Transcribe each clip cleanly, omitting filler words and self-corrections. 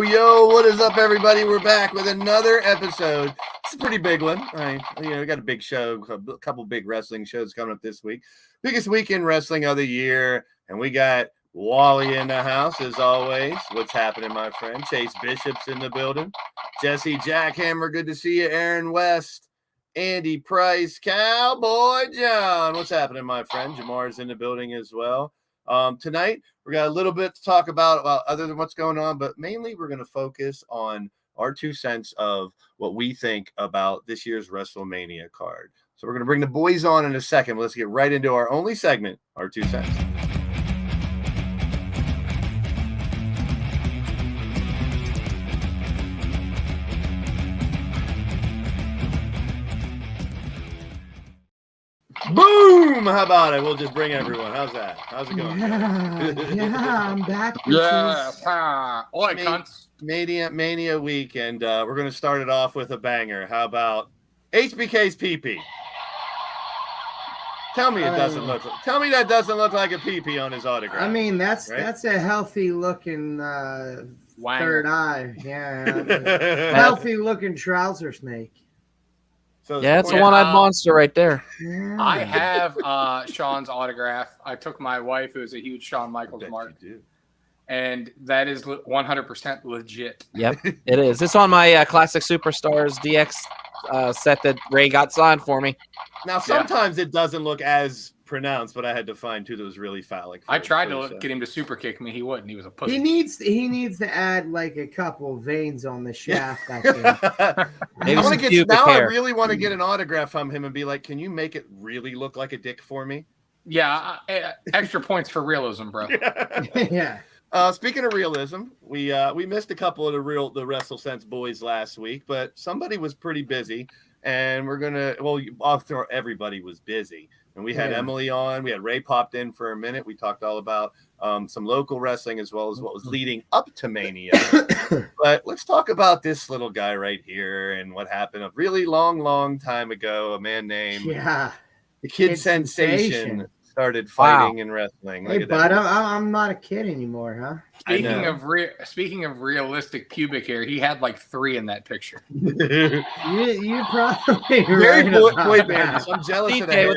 Yo, what is up, everybody? We're back with another episode. It's a pretty big one. We got a big show, a couple big wrestling shows coming up this week. Biggest weekend wrestling of the year, and we got Wally in the house, as always. What's happening, my friend? Chase Bishop's in the building. Jesse Jackhammer, good to see you. Aaron West, Andy Price, Cowboy John. What's happening, my friend? Jamar's in the building as well. Tonight, we got a little bit to talk about other than what's going on, but mainly we're going to focus on our 2 cents of what we think about this year's WrestleMania card. So we're going to bring the boys on in a second. Let's get right into our only segment, our 2 cents. Boom! How about it? We'll just bring everyone. How's that? How's it going? Yeah, I'm back. Yeah. Oi, cunts. Mania week, and we're going to start it off with a banger. How about HBK's PP? Tell me it doesn't look. Tell me that doesn't look like a PP on his autograph. I mean, that's a healthy looking third eye. Yeah, healthy looking trouser snake. So yeah, it's a one-eyed monster right there. Yeah. I have Shawn's autograph. I took my wife, who's a huge Shawn Michaels mark, and that is 100% legit. Yep, it is. It's on my Classic Superstars DX set that Ray got signed for me. Now, sometimes it doesn't look as pronounced, but I had to find two that was really phalanx. I tried to get him to super kick me. He wouldn't. He was a pussy. He needs to add like a couple veins on the shaft. I think. I really want to get an autograph from him and be like, "Can you make it really look like a dick for me?" Yeah, extra points for realism, bro. Yeah. Speaking of realism, we missed a couple of the WrestleSense boys last week, but somebody was pretty busy, and everybody was busy. And we had Emily on. We had Ray popped in for a minute. We talked all about some local wrestling as well as what was leading up to Mania. But let's talk about this little guy right here and what happened a really long time ago. A man named the Kid Sensation started fighting and wrestling. Hey, bud, I'm not a kid anymore, huh? Speaking of realistic pubic hair, he had like 3 in that picture. you probably very right boy bandish. I'm jealous of the hair.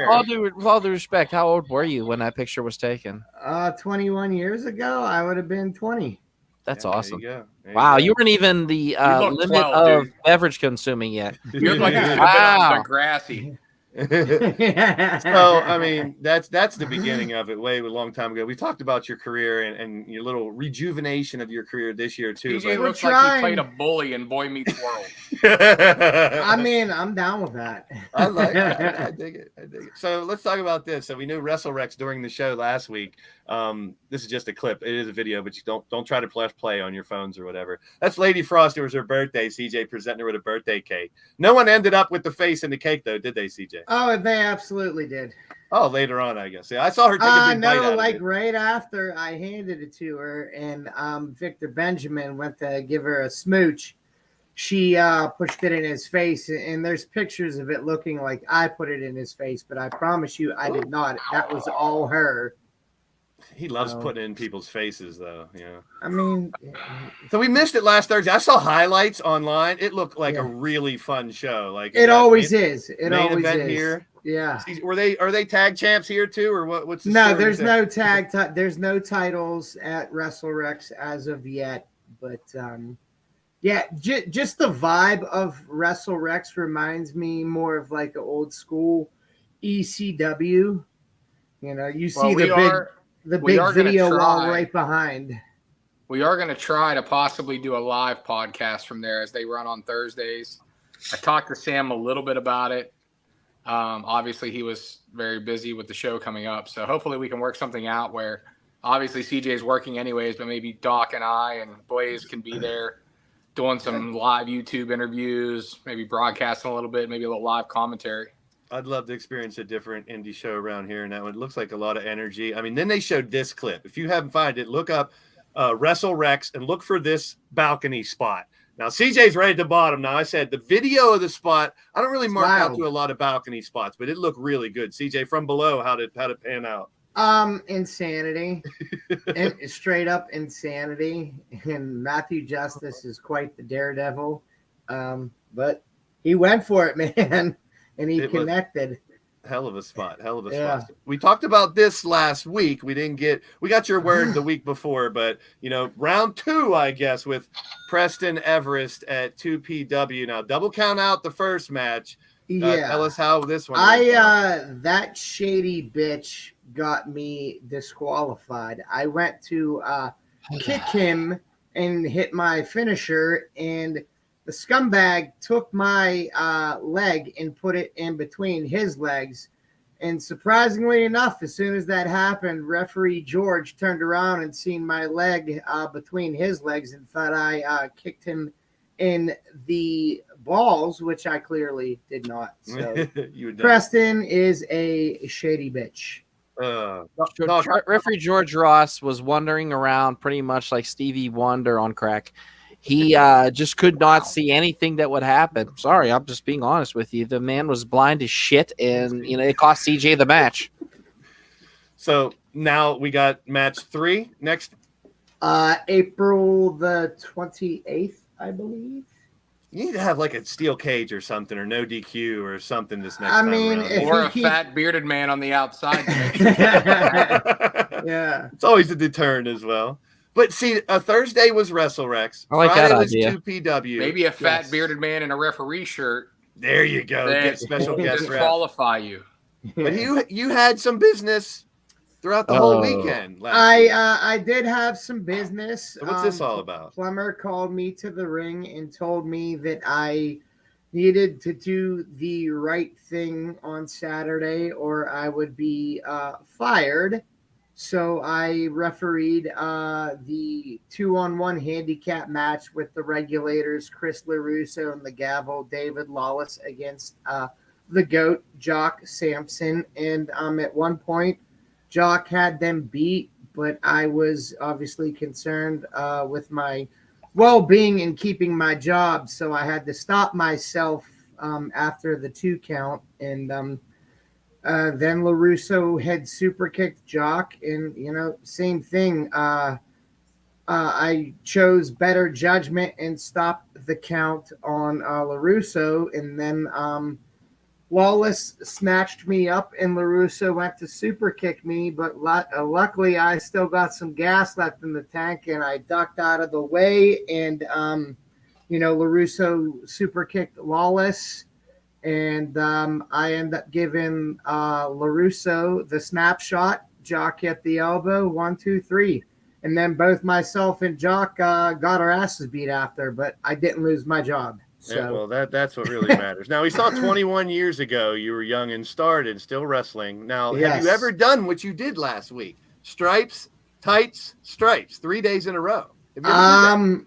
With all due respect, how old were you when that picture was taken? 21 years ago, I would have been 20. That's awesome. There wow, you you weren't even the limit 12, of dude. beverage consuming yet. You're like Wow. Degrassi. So I mean that's the beginning of it way a long time ago. We talked about your career and your little rejuvenation of your career this year too. TJ looks like he played a bully in Boy Meets World. I mean, I'm down with that. I like it. I dig it. So let's talk about this. So we knew WrestleRex during the show last week. This is just a clip. It is a video, but you don't try to press play on your phones or whatever. That's Lady Frost. It was her birthday. CJ presenting her with a birthday cake. No one ended up with the face in the cake though, did they, CJ? Oh, they absolutely did. Oh, later on, I guess. Yeah, I saw her take a big bite out like of it. right after I handed it to her, and Victor Benjamin went to give her a smooch. She pushed it in his face, and there's pictures of it looking like I put it in his face, but I promise you, I did not. That was all her. He loves putting it in people's faces, though. Yeah. I mean, so we missed it last Thursday. I saw highlights online. It looked like a really fun show. Like it always is. It always event is. Here. Yeah. Are they tag champs here too, or what? What's the no? There's no tag. There's no titles at WrestleRex as of yet, but yeah, just the vibe of WrestleRex reminds me more of like an old school ECW. You know, you see the big video wall right behind. We are going to try to possibly do a live podcast from there as they run on Thursdays. I talked to Sam a little bit about it. Obviously, he was very busy with the show coming up. So hopefully we can work something out where obviously CJ is working anyways, but maybe Doc and I and boyz can be there doing some live YouTube interviews, maybe broadcasting a little bit, maybe a little live commentary. I'd love to experience a different indie show around here. And that one looks like a lot of energy. I mean, then they showed this clip. If you haven't found it, look up WrestleRex and look for this balcony spot. Now, CJ's right at the bottom. Now, I said the video of the spot, I don't really mark out to a lot of balcony spots, but it looked really good. CJ, from below, how did it pan out? Insanity. And straight up insanity. And Matthew Justice is quite the daredevil. But he went for it, man. And he connected. Hell of a spot. Spot. We talked about this last week. We got your word the week before, but round 2, I guess, with Preston Everest at 2PW. Now, double count out the first match. Tell us how this one went. That shady bitch got me disqualified. I went to kick him and hit my finisher, and the scumbag took my leg and put it in between his legs. And surprisingly enough, as soon as that happened, referee George turned around and seen my leg between his legs and thought I kicked him in the balls, which I clearly did not. So Preston is a shady bitch. Referee George Ross was wandering around pretty much like Stevie Wonder on crack. He just could not see anything that would happen. Sorry, I'm just being honest with you. The man was blind as shit, and it cost CJ the match. So now we got match 3 next. April the 28th, I believe. You need to have like a steel cage or something, or no DQ or something this next time around. Or a fat bearded man on the outside. Yeah, it's always a deterrent as well. But see, a Thursday was WrestleRex. I like Friday that was idea. 2PW. Maybe a fat bearded man in a referee shirt. There you go. Get special guest ref. Disqualify you. But you had some business throughout the whole weekend. I did have some business. So what's this all about? Plumber called me to the ring and told me that I needed to do the right thing on Saturday or I would be fired. So I refereed the 2-on-1 handicap match with the regulators, Chris LaRusso and the Gavel, David Lawless against the GOAT, Jock Sampson. And at one point, Jock had them beat, but I was obviously concerned with my well-being and keeping my job. So I had to stop myself after the 2 count. And Then LaRusso had super kicked Jock, and same thing. I chose better judgment and stopped the count on LaRusso, and then Lawless snatched me up, and LaRusso went to super kick me, but luckily I still got some gas left in the tank, and I ducked out of the way, and LaRusso super kicked Lawless, and I end up giving LaRusso the snapshot. Jock hit the elbow, 1, 2, 3. And then both myself and Jock got our asses beat after, but I didn't lose my job. So. Yeah, well, that's what really matters. Now, we saw 21 years ago you were young and started, still wrestling. Now, have you ever done what you did last week? Stripes, tights, stripes, 3 days in a row. Have you ever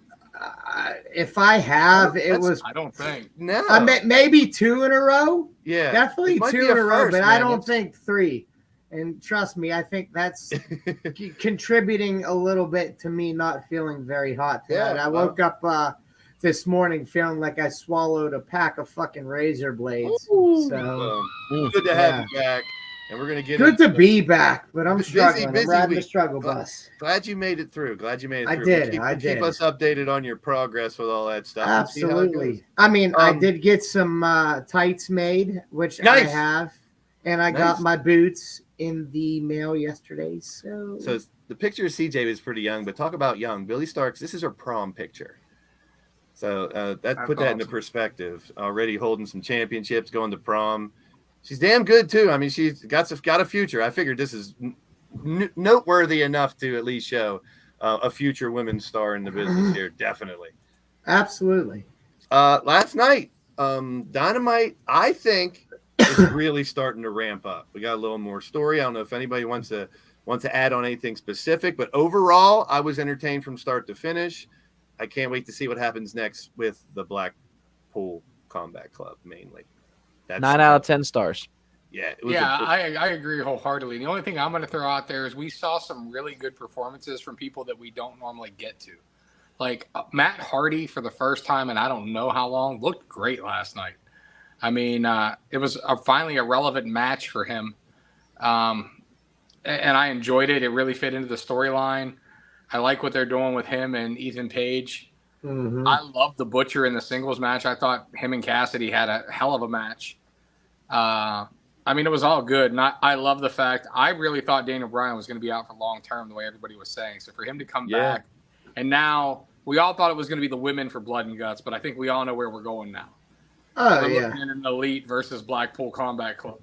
if I have, I don't think. No. Maybe 2 in a row. Yeah. Definitely 2 in a row, but I don't think 3. And trust me, I think that's contributing a little bit to me not feeling very hot tonight. I woke up this morning feeling like I swallowed a pack of fucking razor blades. So good to have you back. And we're going to get good to be back, but I'm struggling. Busy I'm riding week. the struggle bus. Glad you made it through. I did. Keep us updated on your progress with all that stuff. Absolutely. I mean, I did get some tights made, which I have, and I got my boots in the mail yesterday. So the picture of CJ was pretty young, but talk about young. Billy Starks, this is her prom picture. So put that into perspective. Already holding some championships, going to prom. She's damn good too. I mean, she's got a future. I figured this is noteworthy enough to at least show a future women's star in the business here. Definitely. Absolutely. Last night, Dynamite, I think, is really starting to ramp up. We got a little more story. I don't know if anybody wants to add on anything specific, but overall, I was entertained from start to finish. I can't wait to see what happens next with the Blackpool Combat Club, mainly. That's 9 out of 10 stars. Yeah. I agree wholeheartedly. The only thing I'm going to throw out there is we saw some really good performances from people that we don't normally get to. Like Matt Hardy, for the first time in I don't know how long, looked great last night. I mean, it was finally a relevant match for him. And I enjoyed it. It really fit into the storyline. I like what they're doing with him and Ethan Page. Mm-hmm. I love the Butcher in the singles match. I thought him and Cassidy had a hell of a match. I mean, it was all good. And I love the fact I really thought Daniel Bryan was going to be out for long term, the way everybody was saying. So for him to come back, and now we all thought it was going to be the women for Blood and Guts, but I think we all know where we're going now. Oh, we're looking at an Elite versus Blackpool Combat Club.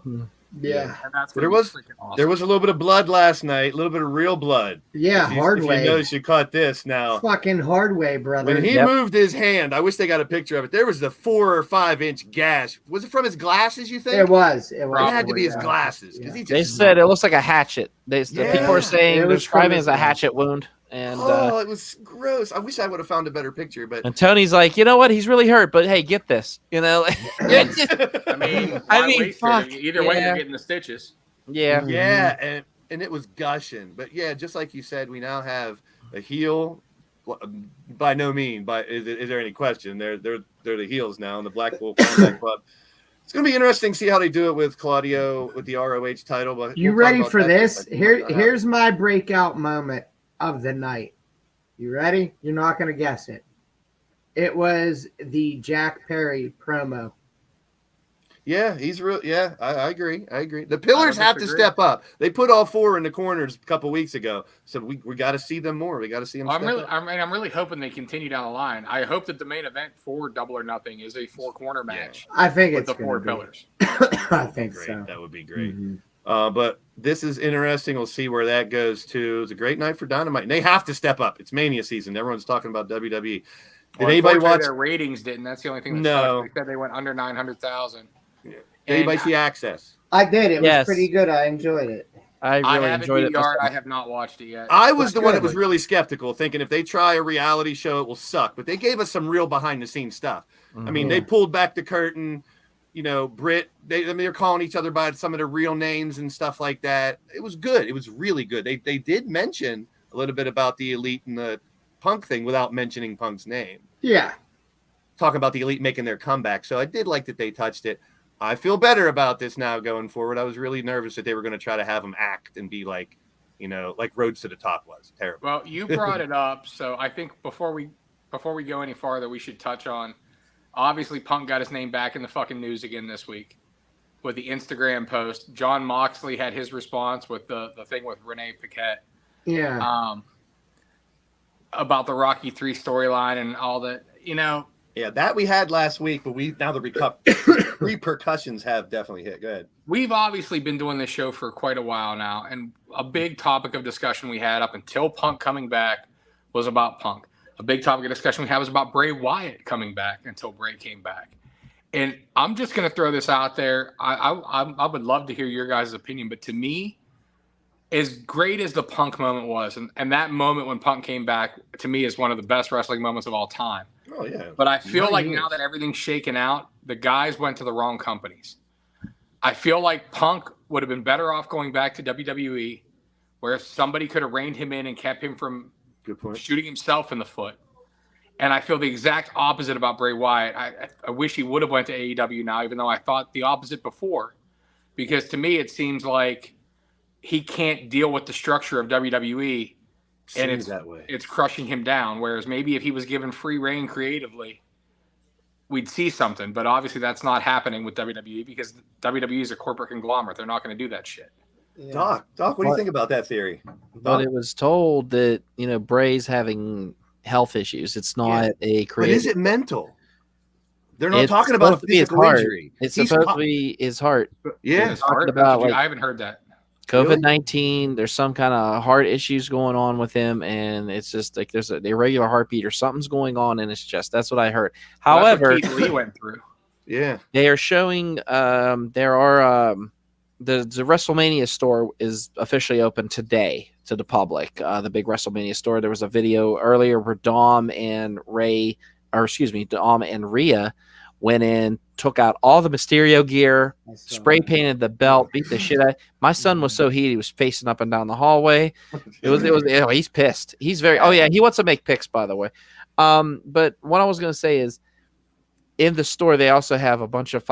Yeah. And that's there was a little bit of blood last night, a little bit of real blood. Yeah, Hardway. If you notice, you caught this now. Fucking Hardway, brother. When he moved his hand, I wish they got a picture of it. There was the 4 or 5 inch gash. Was it from his glasses, you think? It was. It had to be his glasses. Yeah. He they said it looks like a hatchet. People are saying they're describing it as a hatchet wound. And it was gross. I wish I would have found a better picture. But and Tony's like, you know what? He's really hurt, but hey, get this. You know, I mean, fuck. Either way, you're getting the stitches. Yeah. Yeah, and it was gushing. But yeah, just like you said, we now have a heel. By no means, is there any question? They're the heels now in the Blackpool Combat Club. It's going to be interesting to see how they do it with Claudio with the ROH title. But you ready for this? Here's my breakout moment of the night. You ready? You're not going to guess it. It was the Jack Perry promo. Yeah, he's real. Yeah, I agree. The pillars have to step up. They put all 4 in the corners a couple weeks ago, so we got to see them more. We got to see them. I'm really hoping they continue down the line. I hope that the main event for Double or Nothing is a 4-corner match. I think with it's the 4 pillars. I think great. so. That would be great. Mm-hmm. But this is interesting. We'll see where that goes to. It's a great night for Dynamite. And they have to step up. It's Mania season. Everyone's talking about WWE. Did anybody watch? Their ratings didn't. That's the only thing. They said they went under 900,000. Yeah. Did anybody see Access? I did. It was pretty good. I enjoyed it. I really enjoyed it. I have not watched it yet. I was the one that was really skeptical, thinking if they try a reality show, it will suck. But they gave us some real behind-the-scenes stuff. I mean, they pulled back the curtain. You know, Britt. They're calling each other by some of their real names and stuff like that. It was good. It was really good. They did mention a little bit about the Elite and the Punk thing without mentioning Punk's name. Yeah. Talking about the Elite making their comeback. So I did like that they touched it. I feel better about this now going forward. I was really nervous that they were going to try to have him act and be like, like Roads to the Top was terrible. Well, you brought it up, so I think before we go any farther, we should touch on. Obviously, Punk got his name back in the fucking news again this week with the Instagram post. John Moxley had his response with the thing with Renee Paquette. Yeah. About the Rocky 3 storyline and all that, Yeah, that we had last week, but now the repercussions have definitely hit. Go ahead. We've obviously been doing this show for quite a while now, and a big topic of discussion we had up until Punk coming back was about Punk. A big topic of discussion we had was about Bray Wyatt coming back until Bray came back. And I'm just going to throw this out there. I would love to hear your guys' opinion, but to me, as great as the Punk moment was, and that moment when Punk came back, to me, is one of the best wrestling moments of all time. Oh, yeah. But I feel like now that everything's shaken out, the guys went to the wrong companies. I feel like Punk would have been better off going back to WWE, where somebody could have reined him in and kept him from shooting himself in the foot. And I feel the exact opposite about Bray Wyatt. I wish he would have went to AEW now, even though I thought the opposite before. Because to me, it seems like he can't deal with the structure of WWE, and it's crushing him down. Whereas maybe if he was given free reign creatively, we'd see something. But obviously that's not happening with WWE because WWE is a corporate conglomerate. They're not going to do that shit. Yeah. Doc, what do you think about that theory? But it was told that, Bray's having health issues. It's not a creative. But is it mental? They're not talking about a physical injury. It's supposed to be his heart. Yeah. His heart? About, I haven't heard that. COVID-19, there's some kind of heart issues going on with him, and it's just like there's an irregular heartbeat or something's going on in his chest. That's what I heard. However, that's what Keith Lee went through. Yeah. They are showing there are the WrestleMania store is officially open today to the public. The big WrestleMania store. There was a video earlier where Dom and Rhea went in, took out all the Mysterio gear, spray painted the belt, beat the shit out. My son was so heated, he was pacing up and down the hallway. He's pissed. He's very, he wants to make picks, by the way. But what I was going to say is, in the store, they also have a bunch of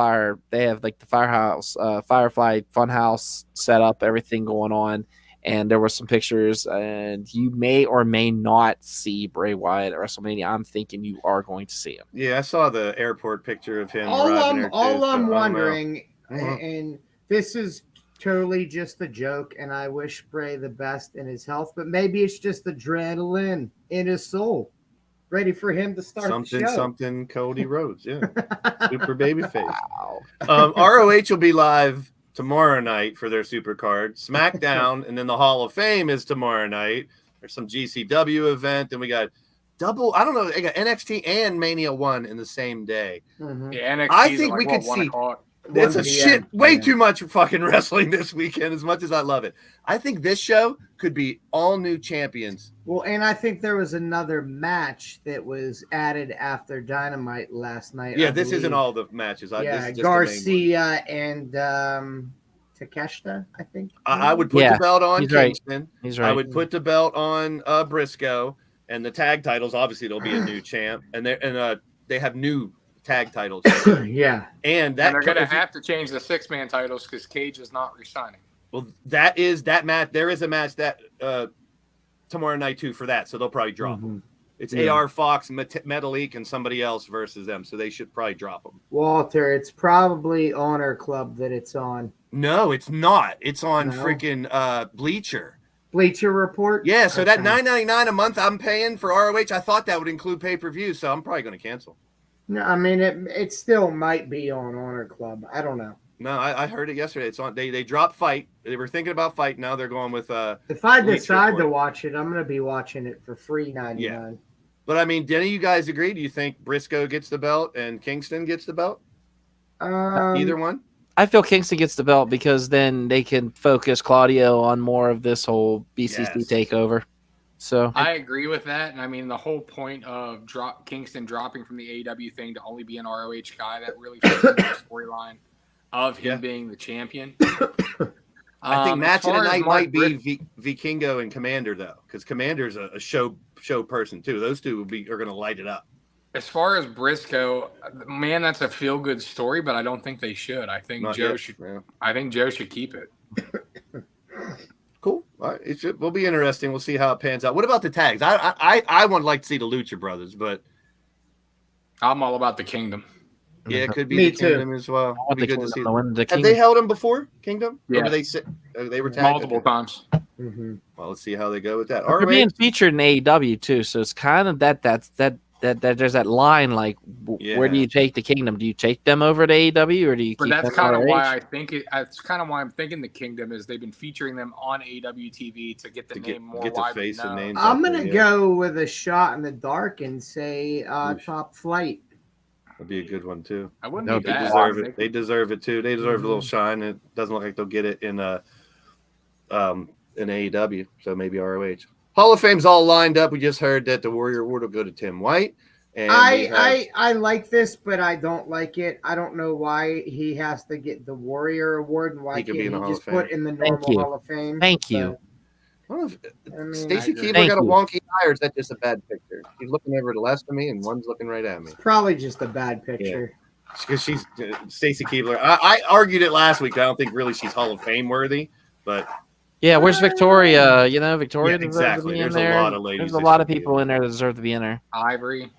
they have like the Firehouse, Firefly Funhouse set up, everything going on. And there were some pictures, and you may or may not see Bray Wyatt at WrestleMania. I'm thinking you are going to see him. Yeah, I saw the airport picture of him. All I'm wondering, and this is totally just a joke, and I wish Bray the best in his health, but maybe it's just adrenaline in his soul, ready for him to start the show. Something Cody Rhodes, yeah. Super babyface. Wow. ROH will be live tomorrow night for their Supercard. SmackDown and then the Hall of Fame is tomorrow night. There's some GCW event, and we got they got NXT and Mania 1 in the same day. Mm-hmm. Yeah, NXT I think we could see it's way too much fucking wrestling this weekend, as much as I love it. I think this show could be all new champions. Well, and I think there was another match that was added after Dynamite last night. Yeah, this isn't all the matches. This is just Garcia and Takeshita, I think. I would put the belt on Kingston. Right. He's right. I would put the belt on Briscoe, and the tag titles. Obviously, there'll be a new champ, and they have new tag titles. Yeah, and they're going to have to change the 6-man titles because Cage is not resigning. Well, that match. There is a match that tomorrow night too for that, so they'll probably drop them. It's AR Fox, Metalik, and somebody else versus them, so they should probably drop them. Walter, it's probably Honor Club that it's on. No, it's not. It's on freaking Bleacher. Bleacher Report? Yeah, so that $9.99 a month I'm paying for ROH, I thought that would include pay-per-view, so I'm probably going to cancel. No, I mean, it still might be on Honor Club. I don't know. No, I heard it yesterday. It's on. They dropped Fight. They were thinking about Fight. Now they're going with If I decide to watch it, I'm going to be watching it for free $99. Yeah. But I mean, did any of you guys agree? Do you think Briscoe gets the belt and Kingston gets the belt? Either one? I feel Kingston gets the belt because then they can focus Claudio on more of this whole BCC takeover. So I agree with that, and I mean the whole point of Kingston dropping from the AEW thing to only be an ROH guy, that really fits into the storyline of him being the champion. I think match of the night might be Vikingo and Commander though, because Commander's a show person too. Those two are going to light it up. As far as Briscoe, man, that's a feel-good story, but I don't think they should. I think Joe should keep it. Cool. All right. Will be interesting. We'll see how it pans out. What about the tags? I would like to see the Lucha Brothers, but I'm all about the Kingdom. Yeah, it could be Me the too. Kingdom as well. It'd be good to see. Have The they held them before, Kingdom? Yeah. Or they were tagged? Multiple times. Mm-hmm. Well, let's see how they go with that. They're being featured in AEW too, so it's kind of that there's that line like, where do you take the Kingdom? Do you take them over to AEW or do you? But keep that's them kind of ROH? why I think it. That's kind of why I'm thinking the Kingdom is they've been featuring them on AEW TV to get the name more get the widely face and known. names. I'm gonna go with a shot in the dark and say Top Flight. That'd be a good one too. I wouldn't be They bad. deserve it. They deserve it too. They deserve a little shine. It doesn't look like they'll get it in AEW, so maybe ROH. Hall of Fame's all lined up. We just heard that the Warrior Award will go to Tim White. And I like this, but I don't like it. I don't know why he has to get the Warrior Award and why He could can't be he in the Hall just of Fame. put in the normal Hall of Fame? Thank you. Stacey Keebler Thank got a you. wonky eye, or is that just a bad picture? She's looking over to the left of me, and one's looking right at me. It's probably just a bad picture. Because she's Stacey Keebler. I argued it last week. I don't think really she's Hall of Fame worthy, but Yeah, where's Victoria? Victoria Yeah, deserves exactly. to be in There's a there. lot of ladies There's a that lot should of be people in in there that deserve to be in there. Ivory.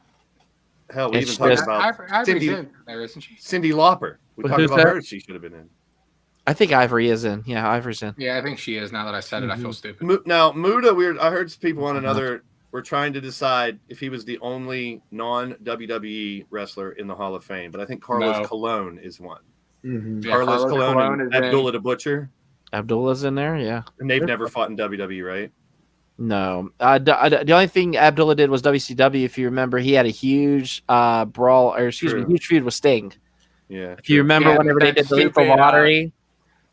hell, we It's even talked just- about Ivory's in there, isn't she? Cindy Lauper. We But talked who's about that? her. She should have been in. I think Ivory is in. Yeah, Ivory's in. Yeah, I think she is. Now that I said it, I feel stupid. Now, Muda, I heard people on another were trying to decide if he was the only non-WWE wrestler in the Hall of Fame, but I think Carlos No. Colon is one. Mm-hmm. Yeah, Carlos Colon is and in. Abdullah the Butcher, Abdullah's in there. Yeah. and they've never fought in WWE, right? No. The only thing Abdullah did was WCW. If you remember, he had a huge huge feud with Sting. Yeah. If you remember, Yeah, whenever they that did the lethal stupid, lottery.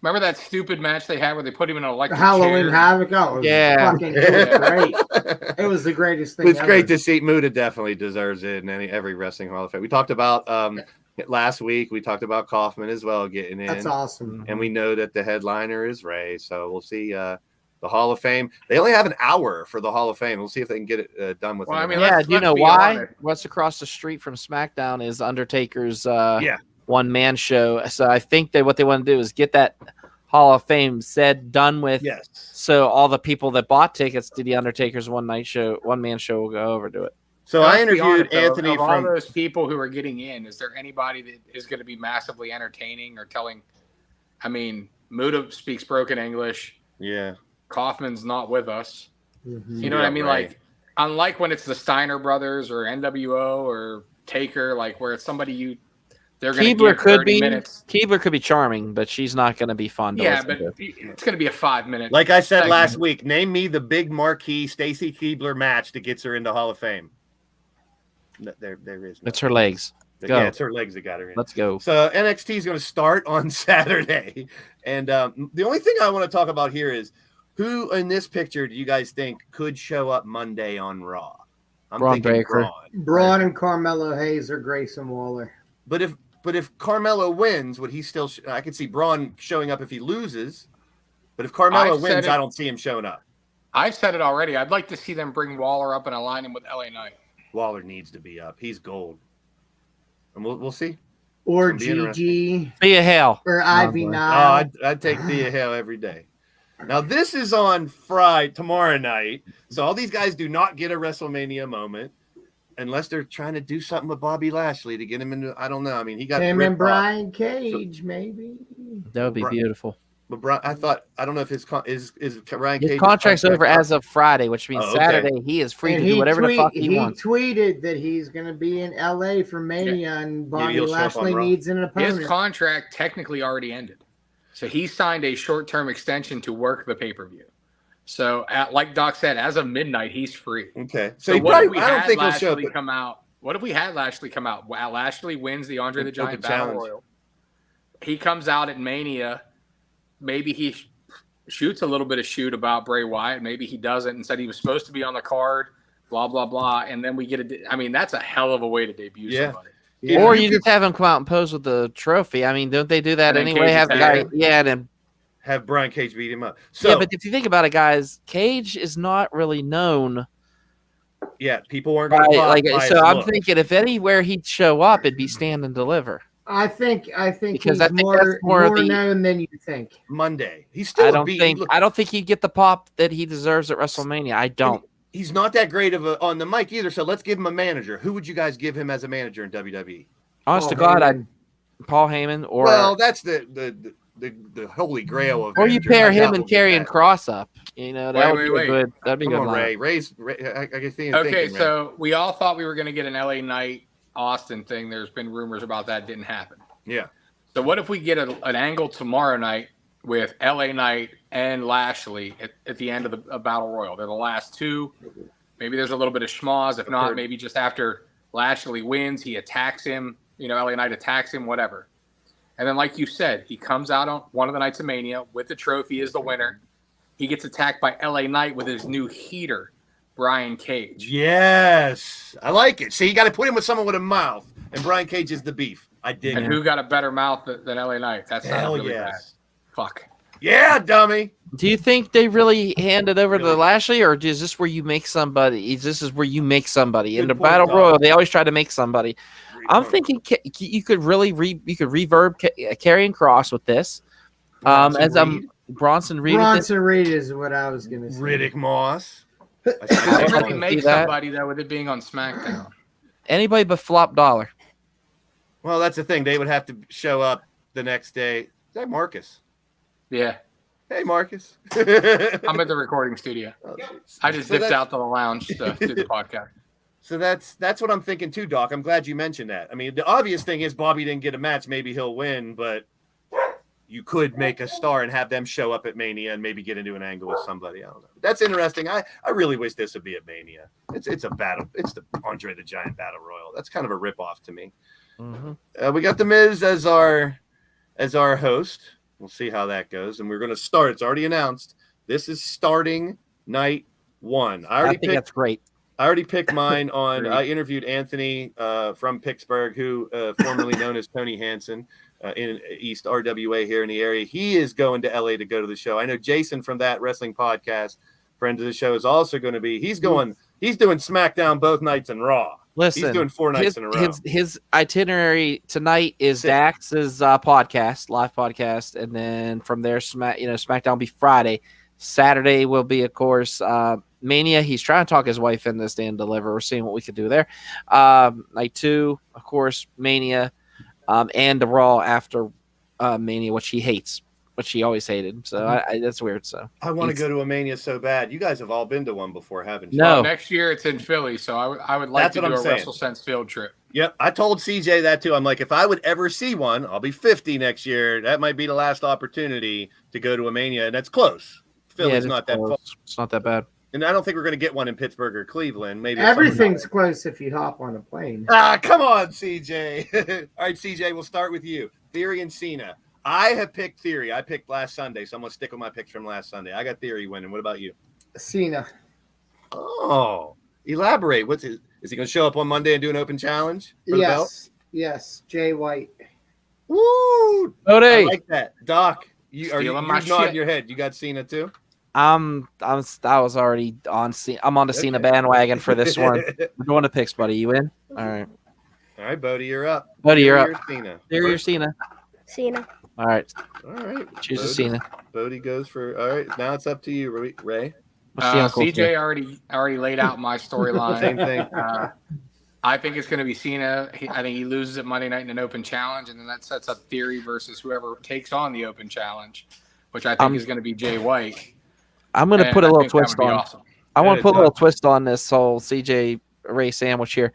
Remember that stupid match they had where they put him in an electric Halloween chair? Havoc. Oh, it was Yeah. fucking it was great. It was the greatest thing. It's ever. great to see. Muda definitely deserves it in every wrestling Hall of Fame. We talked about last week. We talked about Kaufman as well getting in. That's awesome. And we know that the headliner is Ray. So we'll see the Hall of Fame. They only have an hour for the Hall of Fame. We'll see if they can get it done with. Well, I mean, Yeah, do you let's know be why? honest. What's across the street from SmackDown is Undertaker's Yeah. one-man show. So I think that what they want to do is get that Hall of Fame done with. Yes. So all the people that bought tickets to the Undertaker's one-man show will go over to it. So Let's I be interviewed honest, though, Anthony of all from. those people who are getting in. Is there anybody that is going to be massively entertaining or telling? I mean, Muda speaks broken English. Yeah. Kaufman's not with us. Mhm. You know what I mean? Right. Like, unlike when it's the Steiner brothers or NWO or Taker, like where it's somebody they're going to Keebler give could 30 be minutes. Keebler could be charming, but she's not going to be fun to Yeah, listen but to. it's going to be a 5-minute. Like I said segment. last week, name me the big marquee Stacey Keebler match that gets her into Hall of Fame. No, there is. It's her legs. Go. Yeah, it's her legs that got her in. Let's go. So NXT is going to start on Saturday, and the only thing I want to talk about here is who in this picture do you guys think could show up Monday on Raw? I'm Braun thinking Breaker. Braun and Carmelo Hayes or Grayson Waller. But if Carmelo wins, would he still? I could see Braun showing up if he loses. But if Carmelo I've said wins, it. I don't see him showing up. I've said it already. I'd like to see them bring Waller up and align him with LA Knight. Waller needs to be up. He's gold, and we'll see. Or It's gonna be GG Thea Hale. or Ivy Oh, Nile. I'd take Thea Hale every day. Now this is on Friday tomorrow night, so all these guys do not get a WrestleMania moment unless they're trying to do something with Bobby Lashley to get him into. I don't know. I mean, he got Him ripped and off. Brian Cage, maybe. That would be Bri- beautiful. But I don't know if his is Ryan His Cage's contract's over contract as of Friday, which means Oh, okay. Saturday he is free And to do whatever the fuck he he wants. tweeted that he's going to be in LA for Mania, and Bobby he'll show up on Lashley Raw. needs an His opponent. contract technically already ended. So he signed a short-term extension to work the pay-per-view. So, like Doc said, as of midnight, he's free. Okay, So he what probably, if we I don't had think he'll show up. Lashley come out? What if we had Lashley come out? Wow, Lashley wins the Andre the Open Giant Battle challenge. Royal. He comes out at Mania. Maybe he shoots a little bit of shoot about Bray Wyatt. Maybe he doesn't and said he was supposed to be on the card, blah, blah, blah. And then we get I mean, that's a hell of a way to debut Yeah. somebody. Yeah. Or If you you just have him come out and pose with the trophy. I mean, don't they do that And then anyway? Cage Have the attack guy, him. yeah, then Have Brian Cage beat him up. So yeah. But if you think about it, guys, Cage is not really known yet. People weren't going to Right, pop. so I'm thinking if anywhere he'd show up, it'd be Stand and Deliver. I think Because he's I think more that's more the- known than you think. Monday. He's still. I don't think he'd get the pop that he deserves at WrestleMania. I don't. He's not that great of on the mic either. So let's give him a manager. Who would you guys give him as a manager in WWE? Honest to God, Paul Heyman or that's the holy grail of. Or you pair him and Karrion Kross up. That would be good. That'd be Come good. On, Ray, I can see him okay, thinking, so we all thought we were going to get an LA Knight Austin thing. There's been rumors about that. Didn't happen. Yeah. So what if we get an angle tomorrow night with LA Knight and Lashley at the end of the Battle Royal? They're the last two. Maybe there's a little bit of schmoz. If not, maybe just after Lashley wins, he attacks him. LA Knight attacks him, whatever. And then, like you said, he comes out on one of the nights of Mania with the trophy as the winner. He gets attacked by LA Knight with his new heater, Brian Cage. Yes. I like it. See, you got to put him with someone with a mouth, and Brian Cage is the beef. I dig it. And who got a better mouth than LA Knight? That's not really bad. Fuck. Yeah, dummy. Do you think they really hand it over to Lashley, or is this where you make somebody? This is where you make somebody in the Battle Royal. They always try to make somebody. I'm thinking you could really reverb Karrion Kross with this. Bronson Reed. Bronson Reed is what I was going to say. Riddick Moss. They really make somebody though with it being on SmackDown. Anybody but Flop Dollar. Well, that's the thing. They would have to show up the next day. Is that Marcus? Yeah. Hey, Marcus. I'm at the recording studio. Oh, I just dipped out to the lounge to do the podcast. So that's what I'm thinking too, Doc. I'm glad you mentioned that. I mean, the obvious thing is Bobby didn't get a match. Maybe he'll win, but you could make a star and have them show up at Mania and maybe get into an angle with somebody. I don't know. That's interesting. I really wish this would be at Mania. It's a battle. It's the Andre the Giant Battle Royal. That's kind of a ripoff to me. Mm-hmm. We got The Miz as our host. We'll see how that goes. And we're going to start. It's already announced. This is starting night 1. I think that's great. I already picked mine on. I interviewed Anthony from Pittsburgh, who formerly known as Tony Hansen in East RWA here in the area. He is going to LA to go to the show. I know Jason from That Wrestling Podcast, friend of the show, is also going to be. He's doing SmackDown both nights and Raw. Listen, he's doing 4 nights in a row. His itinerary tonight is Dax's podcast, live podcast, and then from there, SmackDown will be Friday. Saturday will be, of course, Mania. He's trying to talk his wife in this Stand and Deliver. We're seeing what we could do there. Night 2, of course, Mania, and the Raw after Mania, which he hates, which he always hated. So that's weird. So I want to go to a Mania so bad. You guys have all been to one before, haven't you? No. Well, next year it's in Philly, so I would like to do a WrestleSense field trip. Yep, I told CJ that too. I'm like, if I would ever see one, I'll be 50 next year. That might be the last opportunity to go to a Mania, and that's close. Philly's not that far. It's not that bad. And I don't think we're going to get one in Pittsburgh or Cleveland. Maybe everything's close if you hop on a plane. Come on, CJ. All right, CJ, we'll start with you. Theory and Cena. I have picked Theory. I picked last Sunday, so I'm going to stick with my picks from last Sunday. I got Theory winning. What about you? Cena. Oh, elaborate. Is he going to show up on Monday and do an open challenge for the belt? Yes, Jay White. Woo! I like that. Doc, you're nodding your head. You got Cena too? I was already on Cena. I'm on the Cena bandwagon for this one. We're going to picks, buddy. You in? All right, Bodie, you're up. Bodie, you're up. Cena. Theory or Cena? Cena. All right. Choose a Cena. Bodie goes for. All right, now it's up to you, Ray. CJ already laid out my storyline. Same thing. I think it's going to be Cena. I think he loses at Monday night in an open challenge, and then that sets up Theory versus whoever takes on the open challenge, which I think is going to be Jay White. I'm going to put a little twist on. Awesome. I want to put a little twist on this whole CJ Ray sandwich here.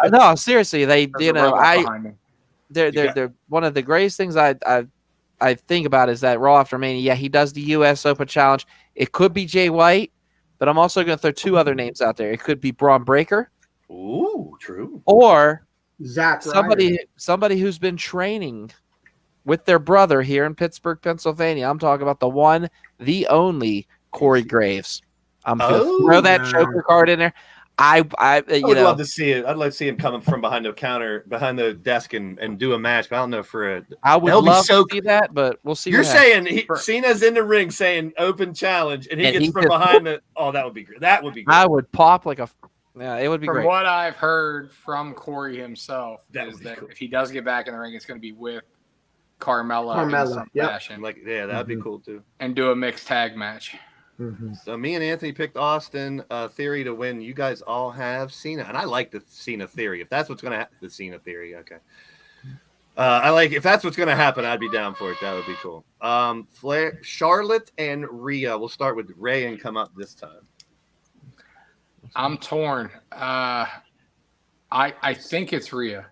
No, seriously, they're one of the greatest things I think about is that Raw after Mania. Yeah, he does the U.S. Open Challenge. It could be Jay White, but I'm also going to throw 2 other names out there. It could be Braun Breaker. Ooh, true. Or Zack somebody who's been training with their brother here in Pittsburgh, Pennsylvania. I'm talking about the one, the only Corey Graves. I'm going to throw that choker card in there. I I you would know, love to see it. I'd like to see him coming from behind the desk and do a match. But I don't know for a. I would That'll be love so to see that, but we'll see. You're what happens. saying Cena's in the ring saying open challenge, and he And gets he from just- behind the. Oh, that would be great. That would be great. I would pop like a. Yeah, it would be From great. what I've heard from Corey himself, That is would be that cool. if he does get back in the ring, it's going to be with Carmella in some yep. fashion Like, yeah, that'd be cool too. and do a mixed tag match. Mm-hmm. So me and Anthony picked Austin Theory to win. You guys all have Cena, and I like the Cena Theory. If that's what's going to happen, the Cena Theory, okay. I like if that's what's going to happen, I'd be down for it. That would be cool. Flair, Charlotte, and Rhea. We'll start with Ray and come up this time. I'm torn. I think it's Rhea.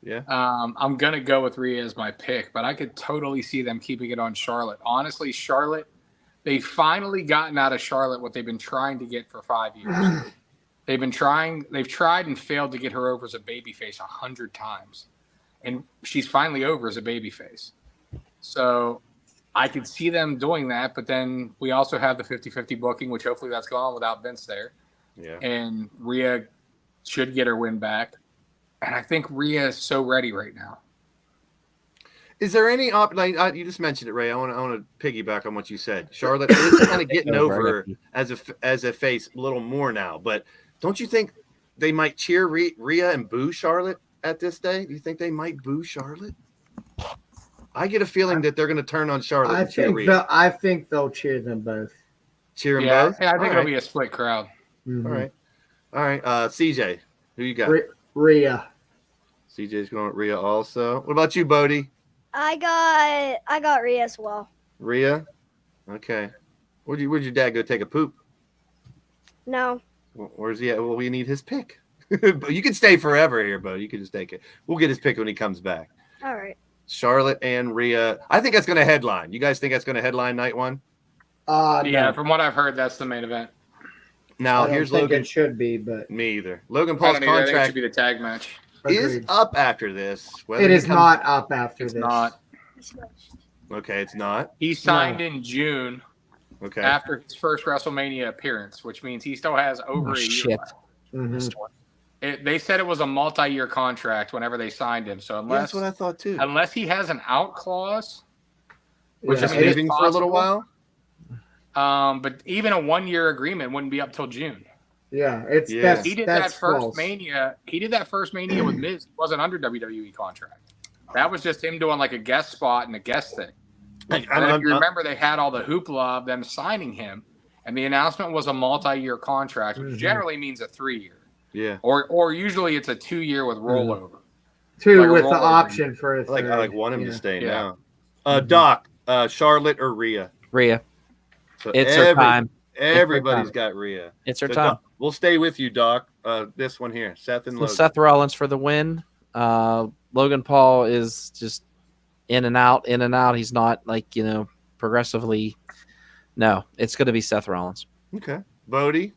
Yeah. I'm going to go with Rhea as my pick, but I could totally see them keeping it on Charlotte. Honestly, Charlotte, they've finally gotten out of Charlotte what they've been trying to get for 5 years. They've tried and failed to get her over as a babyface 100 times. And she's finally over as a babyface. So I could see them doing that, but then we also have the 50-50 booking, which hopefully that's gone without Vince there. Yeah. And Rhea should get her win back. And I think Rhea is so ready right now. Is there any you just mentioned it, Ray? I want to piggyback on what you said. Charlotte is kind of getting over as a face a little more now, but don't you think they might cheer Rhea and boo Charlotte at this day? Do you think they might boo Charlotte? I get a feeling that they're going to turn on Charlotte. I think they'll cheer them both. Cheer them both. Yeah, I think All it'll right. be a split crowd. Mm-hmm. All right. CJ, who you got? Rhea. CJ's going with Rhea also. What about you, Bodie? I got Rhea as well. Rhea? Okay. Where'd your dad go take a poop? No. Where's he at? Well, we need his pick. You can stay forever here, Bo. You can just take it. We'll get his pick when he comes back. All right. Charlotte and Rhea. I think that's going to headline. You guys think that's going to headline night one? Yeah, No. from what I've heard, that's the main event. Now, I don't here's think Logan. it should be, but Me either. Logan I Paul's don't either. I think it contract should be the tag match. is agreed. up after this. Whether It he is comes- not up after It's this. not. Okay, it's not. He signed in June Okay. after his first WrestleMania appearance, which means he still has over a year Shit. left. Mhm. They said it was a multi-year contract whenever they signed him. So Yeah, unless that's what I thought too. unless he has an out clause, Which Just I mean, it's leaving for a little possible. while. But even a 1-year agreement wouldn't be up till June. Yeah, it's Yeah. that's He did that's that first false. Mania. He did that first Mania with Miz. He wasn't under WWE contract. That was just him doing like a guest spot and a guest thing. And if you remember, they had all the hoopla of them signing him, and the announcement was a multi-year contract, which Mhm. generally means a 3-year, Yeah. or usually it's a 2-year with rollover. Two like a with the rollover. option for a I third. like want him to Yeah. stay Yeah. now. Doc, Charlotte or Rhea? Rhea. So It's her time. Everybody's got Rhea. It's her So, time. Doc, we'll stay with you, Doc. This one here, Seth and So Logan. Seth Rollins for the win. Logan Paul is just in and out, in and out. He's not progressively. No, it's going to be Seth Rollins. Okay. Bodie.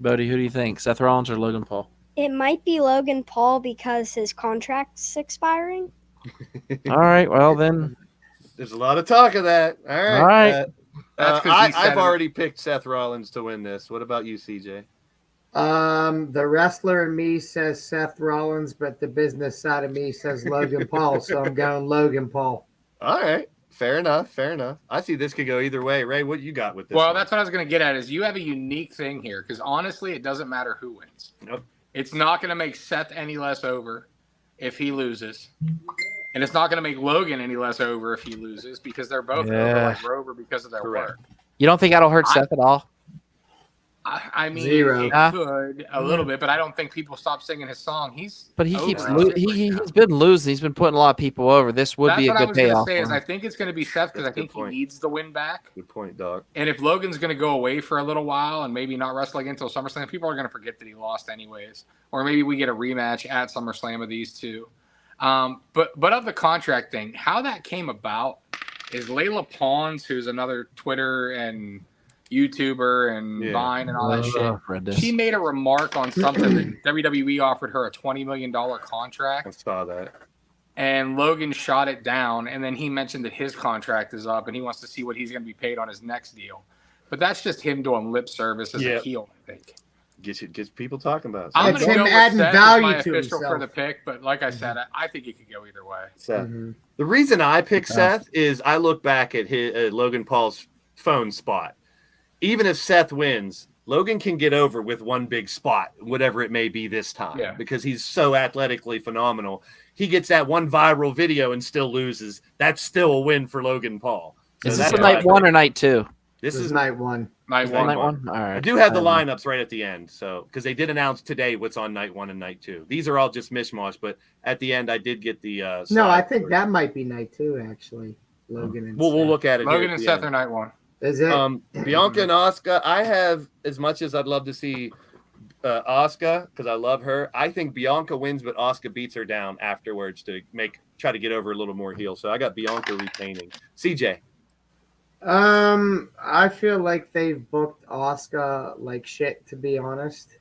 Bodie, who do you think? Seth Rollins or Logan Paul? It might be Logan Paul because his contract's expiring. All right. Well, then. There's a lot of talk of that. All right. All right. That's 'cause he said I've it. already picked Seth Rollins to win this. What about you, CJ? The wrestler in me says Seth Rollins, but the business side of me says Logan Paul, so I'm going Logan Paul. All right. Fair enough. Fair enough. I see this could go either way. Ray, what you got with this? Well, one? that's what I was going to get at. Is you have a unique thing here because honestly, it doesn't matter who wins. Nope. It's not going to make Seth any less over if he loses, and it's not going to make Logan any less over if he loses because they're both over, like we're over because of their Correct. work. You don't think that'll hurt Seth at all? I mean, Zero. it could a little bit, but I don't think people stop singing his song. But he over keeps on lo- Seth right he's now. been losing. He's been putting a lot of people over. This would That's be a what I good was going to payoff. say. for Is him. I think it's going to be Seth because I That's a good think he point. needs the win back. Good point, Doc. And if Logan's going to go away for a little while and maybe not wrestle again until SummerSlam, people are going to forget that he lost anyways. Or maybe we get a rematch at SummerSlam of these two. But of the contract thing, how that came about is Layla Pawns, who's another Twitter and YouTuber and Yeah. Vine and all that shit. Read this. She made a remark on something that WWE offered her a $20 million I contract. saw that. And Logan shot it down, and then he mentioned that his contract is up, and he wants to see what he's going to be paid on his next deal. But that's just him doing lip service as Yeah. a heel, I think. Gets people talking about it. I'm It's going to him go with adding Seth value as my to official for himself. the pick, but like I said, I think it could go either way. Seth. Mhm. The reason I pick Okay. Seth is I look back at Logan Paul's phone spot. Even if Seth wins, Logan can get over with one big spot, whatever it may be this time, because he's so athletically phenomenal. He gets that one viral video and still loses. That's still a win for Logan Paul. So Is this that's a why I night one pick- or night two? This is night one. Night Night one. Night one. All right. I do have the I don't know. lineups right at the end, so because they did announce today what's on night one and night two. These are all just mishmash, but at the end I did get the. No, I side think for- that might be night two, actually. Logan and We'll Seth. look at it. here Logan at and the Seth end. are night one. Is it? Bianca and Asuka. I have, as much as I'd love to see Asuka because I love her. I think Bianca wins, but Asuka beats her down afterwards to try to get over a little more heel. So I got Bianca retaining. CJ. I feel like they've booked Asuka like shit, to be honest.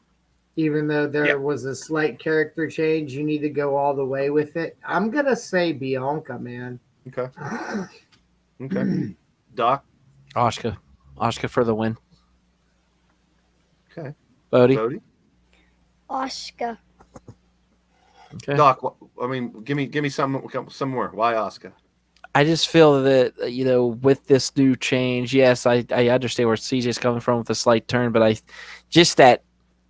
Even though there was a slight character change, you need to go all the way with it. I'm gonna say Bianca, man. Okay. Okay. Doc. Asuka for the win. Okay. Bodie. Bodie. Asuka. Okay. Doc. I mean, give me some more. Why Asuka? I just feel that, with this new change, yes, I understand where CJ's coming from with a slight turn, but just that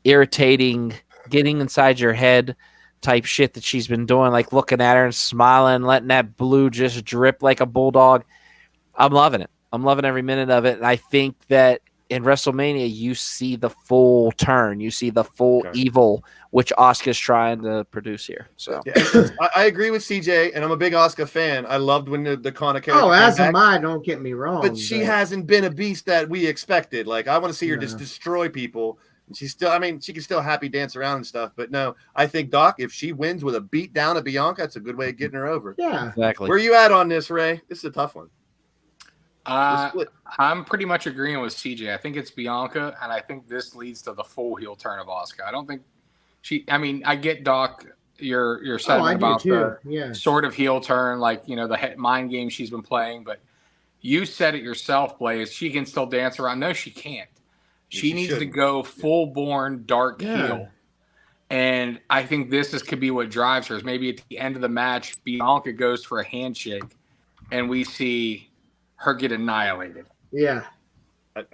irritating, getting inside your head type shit that she's been doing, like looking at her and smiling, letting that blue just drip like a bulldog. I'm loving it. I'm loving every minute of it. And I think that in WrestleMania, you see the full turn. You see the full evil, which Asuka's trying to produce here. So I agree with CJ, and I'm a big Asuka fan. I loved when the Kana character Oh, came as back, am I. Don't get me wrong. but she hasn't been a beast that we expected. Like, I want to see her just destroy people. And she's still, I mean, she can still happy dance around and stuff. But no, I think, Doc, if she wins with a beat down of Bianca, it's a good way of getting her over. Yeah. exactly. Where are you at on this, Ray? This is a tough one. I'm pretty much agreeing with CJ. I think it's Bianca, and I think this leads to the full heel turn of Asuka. I don't think I get Doc, your sentiment about the sort of heel turn, like, the mind game she's been playing, but you said it yourself, Blaze. She can still dance around. No, she can't. She needs to go full-born dark heel. And I think could be what drives her. Is maybe at the end of the match, Bianca goes for a handshake, and we see her get annihilated. Yeah.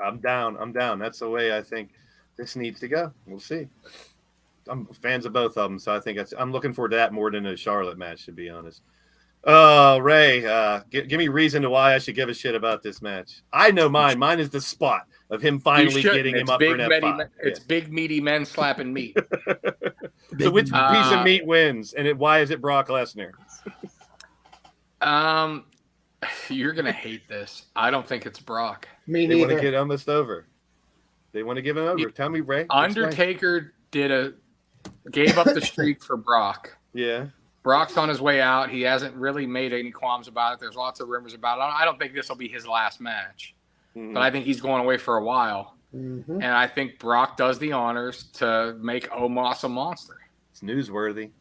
I'm down. That's the way I think this needs to go. We'll see. I'm fans of both of them, so I think I'm looking forward to that more than a Charlotte match, to be honest. Ray, give me reason to why I should give a shit about this match. I know mine. Mine is the spot of him finally getting him up for an F5. It's big, meaty men slapping meat. So which piece of meat wins, and why is it Brock Lesnar? You're going to hate this. I don't think it's Brock. Me They want to neither. get almost over. They want to give him over. Tell me, Ray. Undertaker gave up the streak for Brock. Yeah. Brock's on his way out. He hasn't really made any qualms about it. There's lots of rumors about it. I don't think this will be his last match, but I think he's going away for a while. Mm-hmm. And I think Brock does the honors to make Omos a monster. It's newsworthy.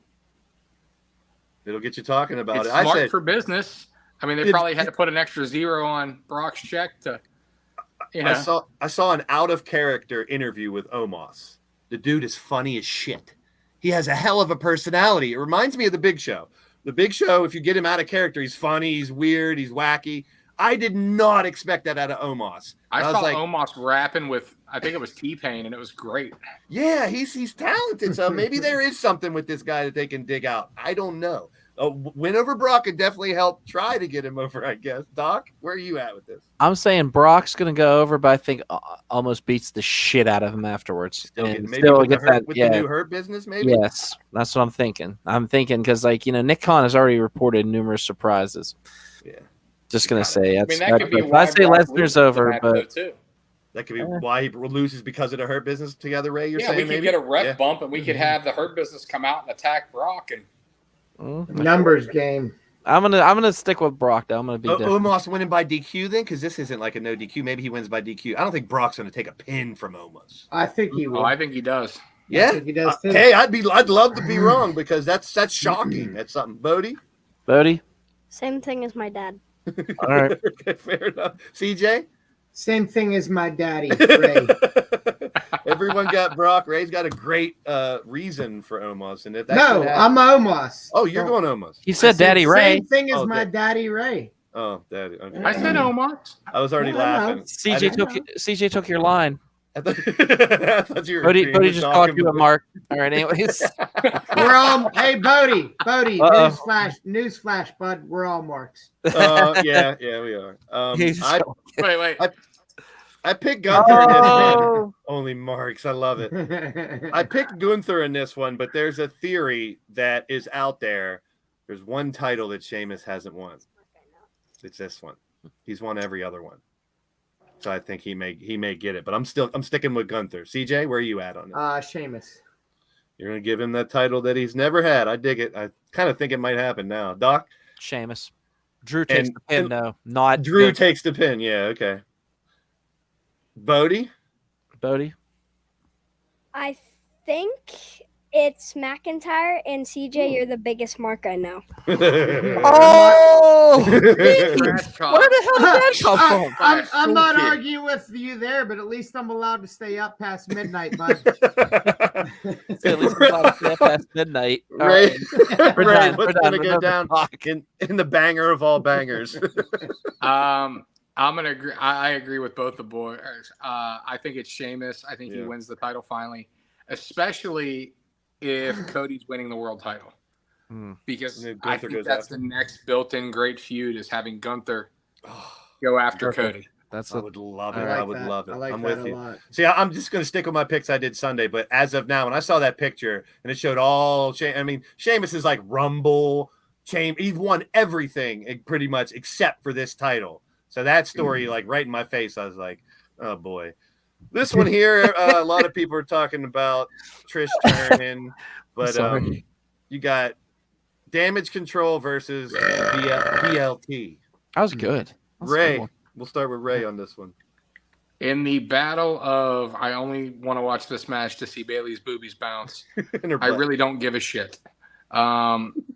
It'll get you talking about It's it. smart for business. I mean, they probably had to put an extra zero on Brock's check to, I saw an out of character interview with Omos. The dude is funny as shit. He has a hell of a personality. It reminds me of the Big Show. The Big Show, if you get him out of character, he's funny, he's weird, he's wacky. I did not expect that out of Omos. I was saw like, Omos rapping with, I think it was T-Pain, and it was great. yeah, he's talented. So maybe there is something with this guy that they can dig out. I don't know. Win over Brock could definitely help try to get him over, I guess. Doc, where are you at with this? I'm saying Brock's going to go over, but I think almost beats the shit out of him afterwards. Maybe Still with, get the new Hurt business, maybe? Yes, that's what I'm thinking. I'm thinking because, Nick Khan has already reported numerous surprises. Yeah. Just going to say. I mean, that could be I why say Brock Lesnar's loses over, the match, but though, too. That could be why he loses because of the Hurt business together, Ray, you're saying we could maybe? get a ref bump, and we could have the Hurt business come out and attack Brock. And Numbers game. I'm gonna stick with Brock. Though. I'm gonna be different. Omos winning by DQ then, because this isn't like a no DQ. Maybe he wins by DQ. I don't think Brock's going to take a pin from Omos. I think he will. Oh, I think he does. I think he does too. Hey, I'd love to be wrong because that's shocking. That's something. Bodie. Same thing as my dad. All right. Okay, fair enough. CJ. Same thing as my daddy, Ray. Everyone got Brock. Ray's got a great reason for Omos, and if that No, could happen- I'm Omos. Oh, you're going Omos. He said Daddy Ray. Same thing as Oh, my Daddy Ray. Oh, Daddy. Okay. I said Omos. I was already No, I know. laughing. CJ took your line. I thought you were. Bodie being just talking called you a about- Mark. All right, anyways. We're all Bodie. Uh-oh. Newsflash, bud. We're all Marks. Yeah, we are. He's I Wait. I picked Gunther in this one. Oh. Only Marks. I love it. I picked Gunther in this one, but there's a theory that is out there. There's one title that Sheamus hasn't won. It's this one. He's won every other one. So I think he may get it. But I'm sticking with Gunther. CJ, where are you at on it? Sheamus. You're gonna give him that title that he's never had. I dig it. I kind of think it might happen now. Doc? Sheamus. Drew takes And- the pin, and though. Not Drew Vince. takes the pin. Yeah, okay. Bodie? Bodie. I think it's McIntyre, and CJ, you're the biggest Mark I know. Oh! Where Trash talk. the hell did that come from? I'm not Cool kid. arguing with you there, but at least I'm allowed to stay up past midnight, bud. At least it's not past midnight. All Ray, right. We're Ray, done. what's We're going to done. go We're down done. in the banger of all bangers? I'm gonna agree. I agree with both the boys. I think it's Sheamus. I think he Yeah. wins the title finally, especially if Cody's winning the world title. Because And then I Gunther think goes that's after. the next built-in great feud is having Gunther go after Perfect. Cody. That's I would love it. I I like would love it. I like I'm that with a you. lot. See, I'm just going to stick with my picks I did Sunday, but as of now, when I saw that picture and it showed all, Sheamus is like Rumble, he's won everything pretty much except for this title. So that story, like right in my face, I was like, oh boy. This one here, a lot of people are talking about Trish turning, but Sorry. you got Damage Control versus BLT. That was good. That's a good Ray, one. we'll start with Ray on this one. In the battle of, I only want to watch this match to see Bailey's boobies bounce. In her I butt. really don't give a shit.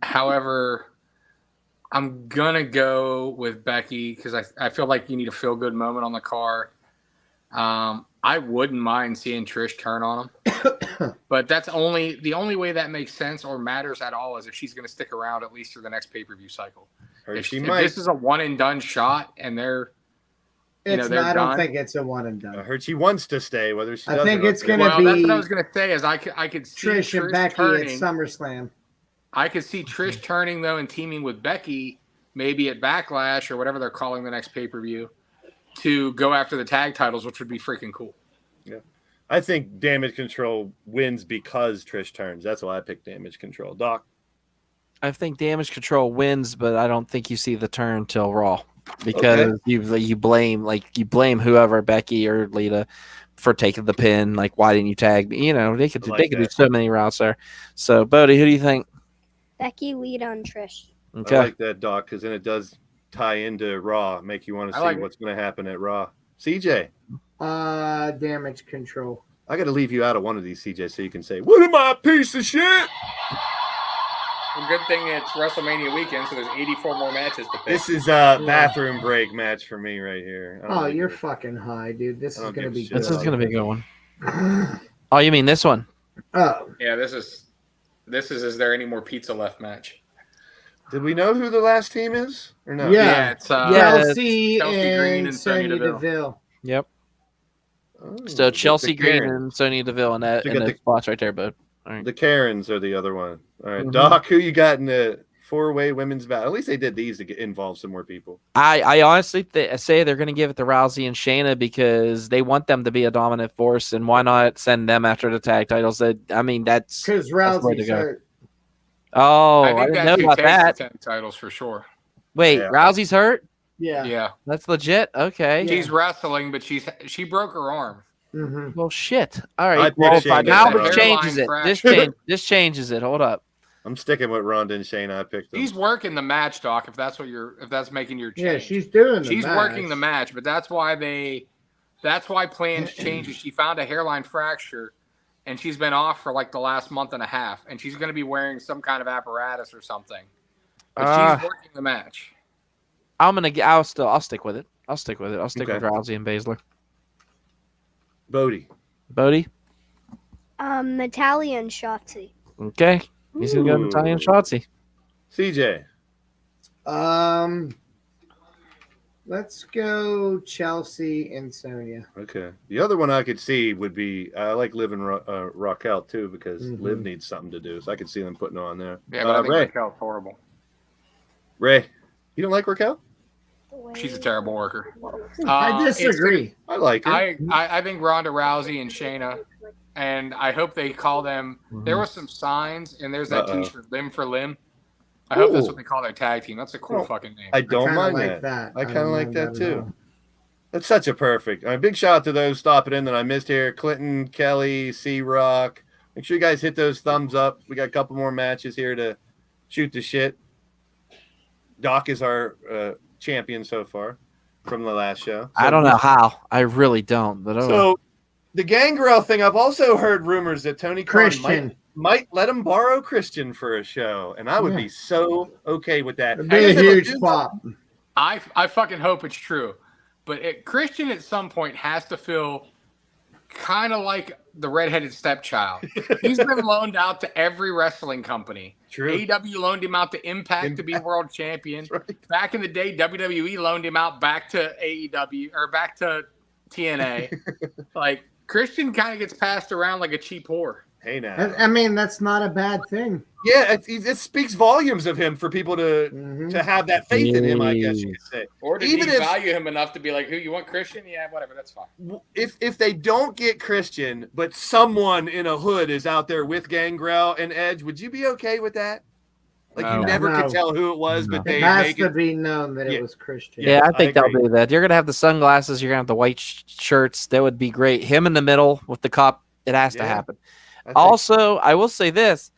However, I'm going to go with Becky because I feel like you need a feel-good moment on the card. I wouldn't mind seeing Trish turn on him. But that's the only way that makes sense or matters at all is if she's going to stick around at least through the next pay-per-view cycle. Or If she might. this is a one-and-done shot and they're It's they're not, I don't done. think it's a one and I done. heard she wants to stay, whether she I does think or not. it's gonna well, be that's what I was going to say is I could see Trish and Becky turning. at SummerSlam. I could see Trish turning, though, and teaming with Becky, maybe at Backlash or whatever they're calling the next pay-per-view, to go after the tag titles, which would be freaking cool. Yeah. I think Damage Control wins because Trish turns. That's why I picked Damage Control. Doc? I think Damage Control wins, but I don't think you see the turn till Raw because you blame whoever, Becky or Lita, for taking the pin. Like, why didn't you tag me? They could do so many routes there. So, Bodie, who do you think? Becky, Lita, and Trish. Okay. I like that, Doc, because then it does tie into Raw, make you want to I see like it. what's going to happen at Raw. CJ, Damage Control. I got to leave you out of one of these, CJ, so you can say, "What am I, a piece of shit?" A good thing it's WrestleMania weekend, so there's 84 more matches to pick. This is a bathroom break match for me right here. I don't Oh, think you're it- fucking high, dude. This I is don't gonna give a be shit. good. This is going to be a good one. Oh, you mean this one? Oh, Yeah, this is is there any more pizza left match? Did we know who the last team is or no? Yeah. It's Yeah. Chelsea Chelsea Green and and Sonya Sonya Deville. Deville. Yep. Oh, So Chelsea the Green Karen- and Sonya Deville in that You in got the the- spots right there, bud. All right. The Karens are the other one. All right, Mhm. Doc, who you got in the four-way women's battle? At least they did these to involve some more people. I honestly say they're going to give it to Rousey and Shayna because they want them to be a dominant force, and why not send them after the tag titles? That's Because that's the way to Rousey's go. hurt. Oh, I, I think didn't that's know who about takes that. the 10 titles for sure. Wait, Yeah. Rousey's hurt? Yeah. Yeah. That's legit. Okay. Yeah. She's wrestling, but she broke her arm. Mm-hmm. Well, shit. All I right. picked Well, Shayna now for this her. changes it. This changes it. Hold up. I'm sticking with Ronda and Shayna. I picked them. She's working the match, Doc. If that's making your change. Yeah, she's doing the She's match. working the match, but that's why plans changed. She found a hairline fracture, and she's been off for like the last month and a half, and she's going to be wearing some kind of apparatus or something. But she's working the match. I'll stick with it. I'll stick with Okay. Rousey and Baszler. Bodie. Bodie. Natalia and Shotzi. Okay. He's going to go Natalia and Shotzi. CJ. Let's go Chelsea and Sonya. Okay. The other one I could see would be I like Liv and Raquel too because Liv needs something to do, so I could see them putting her on there. Yeah, but I think Ray. Raquel's horrible. Ray, you don't like Raquel? She's a terrible worker. I disagree. I like her. I think Ronda Rousey and Shayna, and I hope they call them. There were some signs, and there's that T-shirt, Limb for Limb. I hope that's what they call their tag team. That's a cool fucking name. I don't mind like that. that. I kind of like that at too. all. That's such a perfect. Big shout out to those stopping in that I missed here. Clinton, Kelly, C-Rock. Make sure you guys hit those thumbs up. We got a couple more matches here to shoot the shit. Doc is our champion so far from the last show. I don't know how. I really don't. But So the Gangrel thing, I've also heard rumors that Tony Khan might let him borrow Christian for a show, and I would be so okay with that. It'd be a huge pop. I fucking hope it's true. But Christian at some point has to feel kind of like the redheaded stepchild. He's been loaned out to every wrestling company. True. AEW loaned him out to Impact to be world champion. Right. Back in the day, WWE loaned him out back to AEW or back to TNA. Like Christian kind of gets passed around like a cheap whore. Hey now. I mean, that's not a bad thing. Yeah, it speaks volumes of him for people to have that faith in him, I guess you could say. Or did he value him enough to be like, who, you want Christian? Yeah, whatever, that's fine. If they don't get Christian, but someone in a hood is out there with Gangrel and Edge, would you be okay with that? Like you never could tell who it was, but they it has make to be known that it was Christian. Yeah, I think they'll do that. You're gonna have the sunglasses. You're gonna have the white shirts. That would be great. Him in the middle with the cup. It has to happen. Also, I will say this.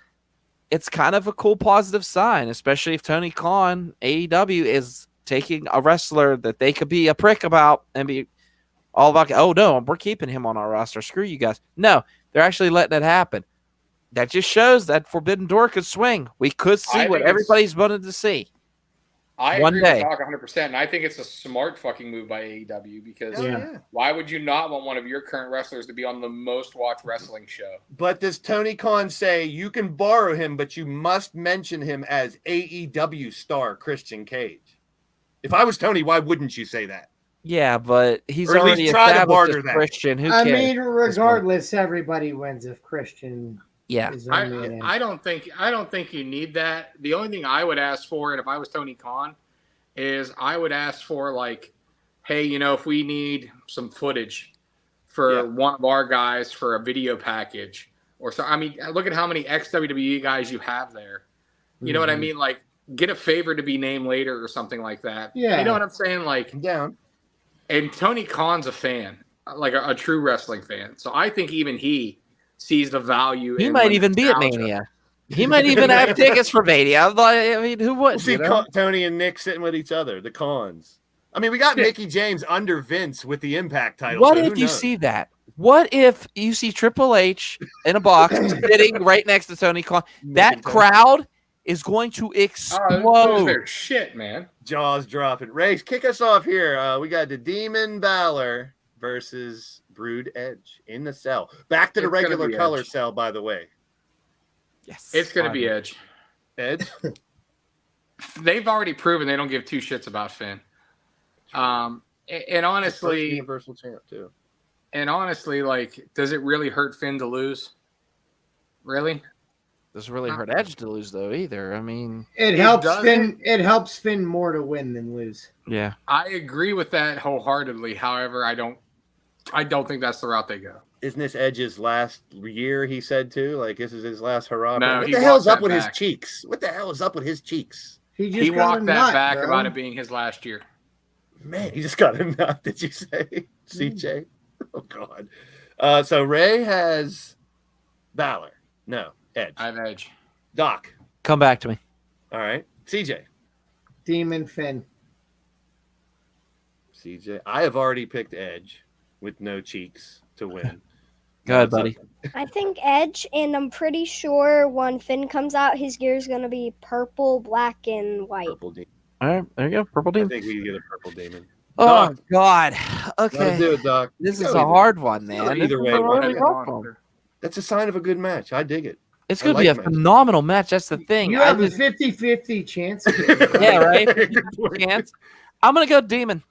It's kind of a cool positive sign, especially if Tony Khan, AEW, is taking a wrestler that they could be a prick about and be all about, oh, no, we're keeping him on our roster. Screw you guys. No, they're actually letting it happen. That just shows that Forbidden Door could swing. We could see what everybody's wanted to see. I agree with Doc 100%, and I think it's a smart fucking move by AEW because why would you not want one of your current wrestlers to be on the most watched wrestling show? But does Tony Khan say you can borrow him, but you must mention him as AEW star Christian Cage? If I was Tony, why wouldn't you say that? Yeah, but he's or at already least try to barter established that. Christian. Who cares? I mean, regardless, everybody wins if Christian. Yeah, I don't think you need that. The only thing I would ask for, and if I was Tony Khan, is I would ask for like, hey, you know, if we need some footage for one of our guys for a video package, or so. I mean, look at how many ex-WWE guys you have there. You know what I mean? Like, get a favor to be named later or something like that. Yeah, you know what I'm saying? Like, I'm down. And Tony Khan's a fan, like a true wrestling fan. So I think even he sees the value. He might even be at Mania. He might even have tickets for Mania. I mean, who wouldn't? We'll see Tony and Nick sitting with each other, the Khans. I mean, we got Mickey James under Vince with the Impact title. What if you see that? What if you see Triple H in a box sitting right next to Tony Khan? That crowd is going to explode. Their shit, man. Jaws dropping. Ray, kick us off here. We got the Demon Balor versus Brood Edge in the cell. Back to the regular color cell, by the way. Yes. It's going to be Edge. Edge? They've already proven they don't give two shits about Finn. And honestly, Universal champ too. And honestly, like, does it really hurt Finn to lose? Really? Doesn't really hurt Edge to lose though either. I mean, it helps Finn. It helps Finn more to win than lose. Yeah, I agree with that wholeheartedly. However, I don't think that's the route they go. Isn't this Edge's last year? He said too. Like this is his last hurrah. No, what the hell's up with his cheeks? What the hell is up with his cheeks? He walked that back about it being his last year. Man, he just got a nut. Did you say, CJ? Oh God. So Ray has Balor. No, Edge. I have Edge. Doc. Come back to me. All right, CJ. Demon Finn. CJ. I have already picked Edge with no cheeks to win. Go ahead, buddy. I think Edge, and I'm pretty sure when Finn comes out, his gear is going to be purple, black, and white. Purple demon. All right, there you go. Purple demon. I think we get a purple demon. Oh, Doc. God. Okay. Do it, Doc. This is a hard one, man. Either way. That's a sign of a good match. I dig it. It's going to be a phenomenal match. That's the thing. You have a 50-50 chance. Yeah, right? 50-50 chance. I'm going to go Demon.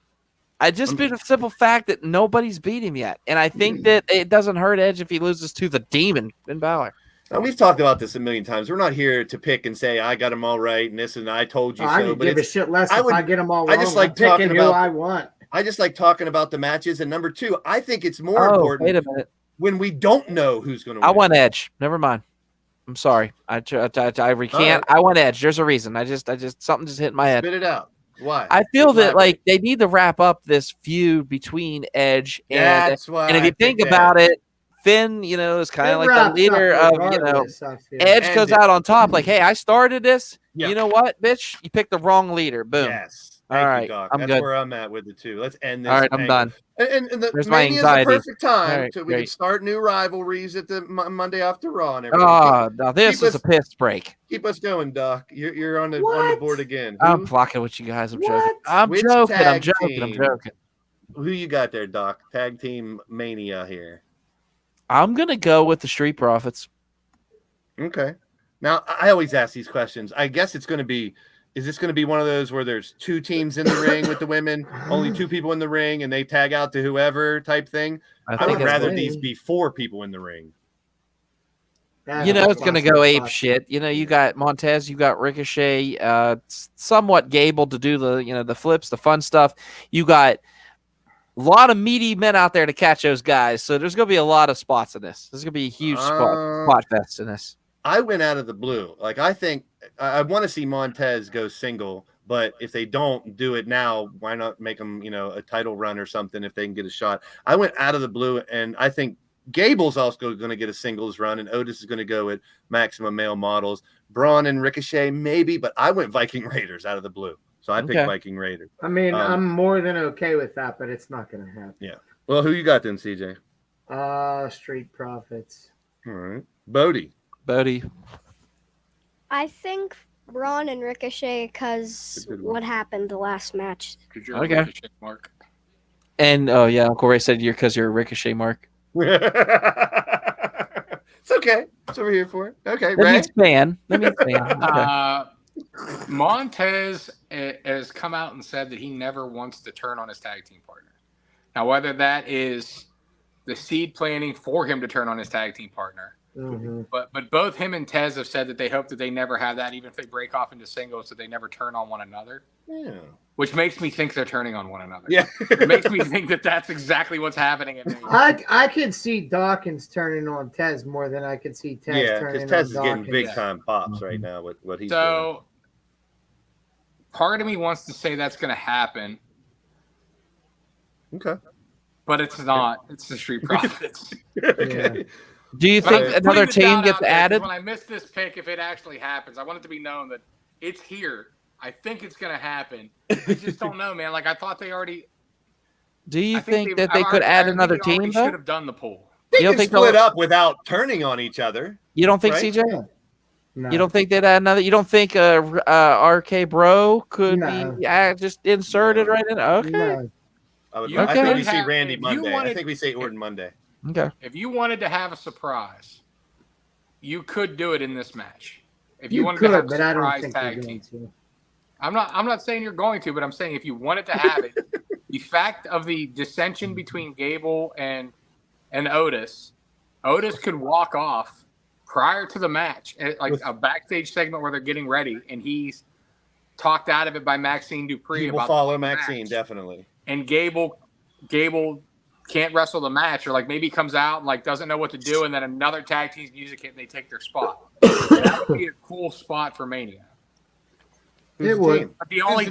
I just beat the simple fact that nobody's beat him yet. And I think that it doesn't hurt Edge if he loses to the Demon, Finn Balor. Now, we've talked about this a million times. We're not here to pick and say, I got them all right and this and I told you so. I give a shit less if I get them all wrong. I just like I'm talking picking about who I want. I just like talking about the matches. And number two, I think it's more important wait a minute. when we don't know who's going to win. I want Edge. Never mind. I'm sorry. I recant. Right. I want Edge. There's a reason. I just something just hit my head. Spit it out. Why? I feel that like they need to wrap up this feud between Edge and if you think about it, Finn, is kind of like the leader of, Edge goes out on top. Like, hey, I started this. Yeah. You know what, bitch? You picked the wrong leader. Boom. Yes. All right, That's good. where I'm at with the two. Let's end this. All right, I'm done. And There's my Mania anxiety. is the perfect time we can start new rivalries at the Monday after Raw and everything. Oh, now this is a piss break. Keep us going, Doc. You're on the board again. I'm flocking with you guys. I'm joking. I'm joking. Who you got there, Doc? Tag team Mania here. I'm gonna go with the Street Profits. Okay. Now I always ask these questions. I guess it's going to be. Is this going to be one of those where there's two teams in the ring with the women, only two people in the ring, and they tag out to whoever type thing? I would rather these be four people in the ring. It's going to go ape shit. You got Montez, you got Ricochet, somewhat Gable to do the flips, the fun stuff. You got a lot of meaty men out there to catch those guys. So there's going to be a lot of spots in this. There's going to be a huge spot fest in this. I went out of the blue. Like, I think I want to see Montez go single, but if they don't do it now, why not make them, a title run or something if they can get a shot? I went out of the blue, and I think Gable's also going to get a singles run, and Otis is going to go at Maximum Male Models. Braun and Ricochet, maybe, but I went Viking Raiders out of the blue. So I picked Viking Raiders. I mean, I'm more than okay with that, but it's not going to happen. Yeah. Well, who you got then, CJ? Street Profits. All right. Bodie. I think Braun and Ricochet because what happened the last match. Okay. Ricochet, Mark. And Uncle Ray said because you're a Ricochet, Mark. It's okay. That's what we're here for. Okay, Let Ray. me expand. Montez has come out and said that he never wants to turn on his tag team partner. Now, whether that is the seed planning for him to turn on his tag team partner, but both him and Tez have said that they hope that they never have that, even if they break off into singles, that they never turn on one another. Yeah. Which makes me think they're turning on one another. Yeah. It makes me think that that's exactly what's happening. I could see Dawkins turning on Tez more than I could see Tez turning on Dawkins. Yeah, because Tez is getting big-time pops right now with what he's doing. So, part of me wants to say that's going to happen. Okay. But it's not. It's the Street Profits. Okay. Yeah. Do you think another team gets added? When I miss this pick, if it actually happens, I want it to be known that it's here. I think it's going to happen. I just don't know, man. Like, I thought they already. Do you think that they could add another team, though? Should have done the pool. They can split up without turning on each other. You don't think, right? CJ? No. You don't think they'd add another? You don't think RK Bro could be just inserted right in? Okay. No. I think we see Randy Monday. I think we say Orton Monday. Okay. If you wanted to have a surprise, you could do it in this match. If you wanted to have a surprise tag team. I'm not saying you're going to, but I'm saying if you wanted to have it, the fact of the dissension between Gable and Otis could walk off prior to the match, like a backstage segment where they're getting ready, and he's talked out of it by Maxine Dupree. He will follow Maxine, definitely. And Gable can't wrestle the match, or like maybe comes out and like doesn't know what to do, and then another tag team's music hit and they take their spot. That would be a cool spot for Mania. It would. But the only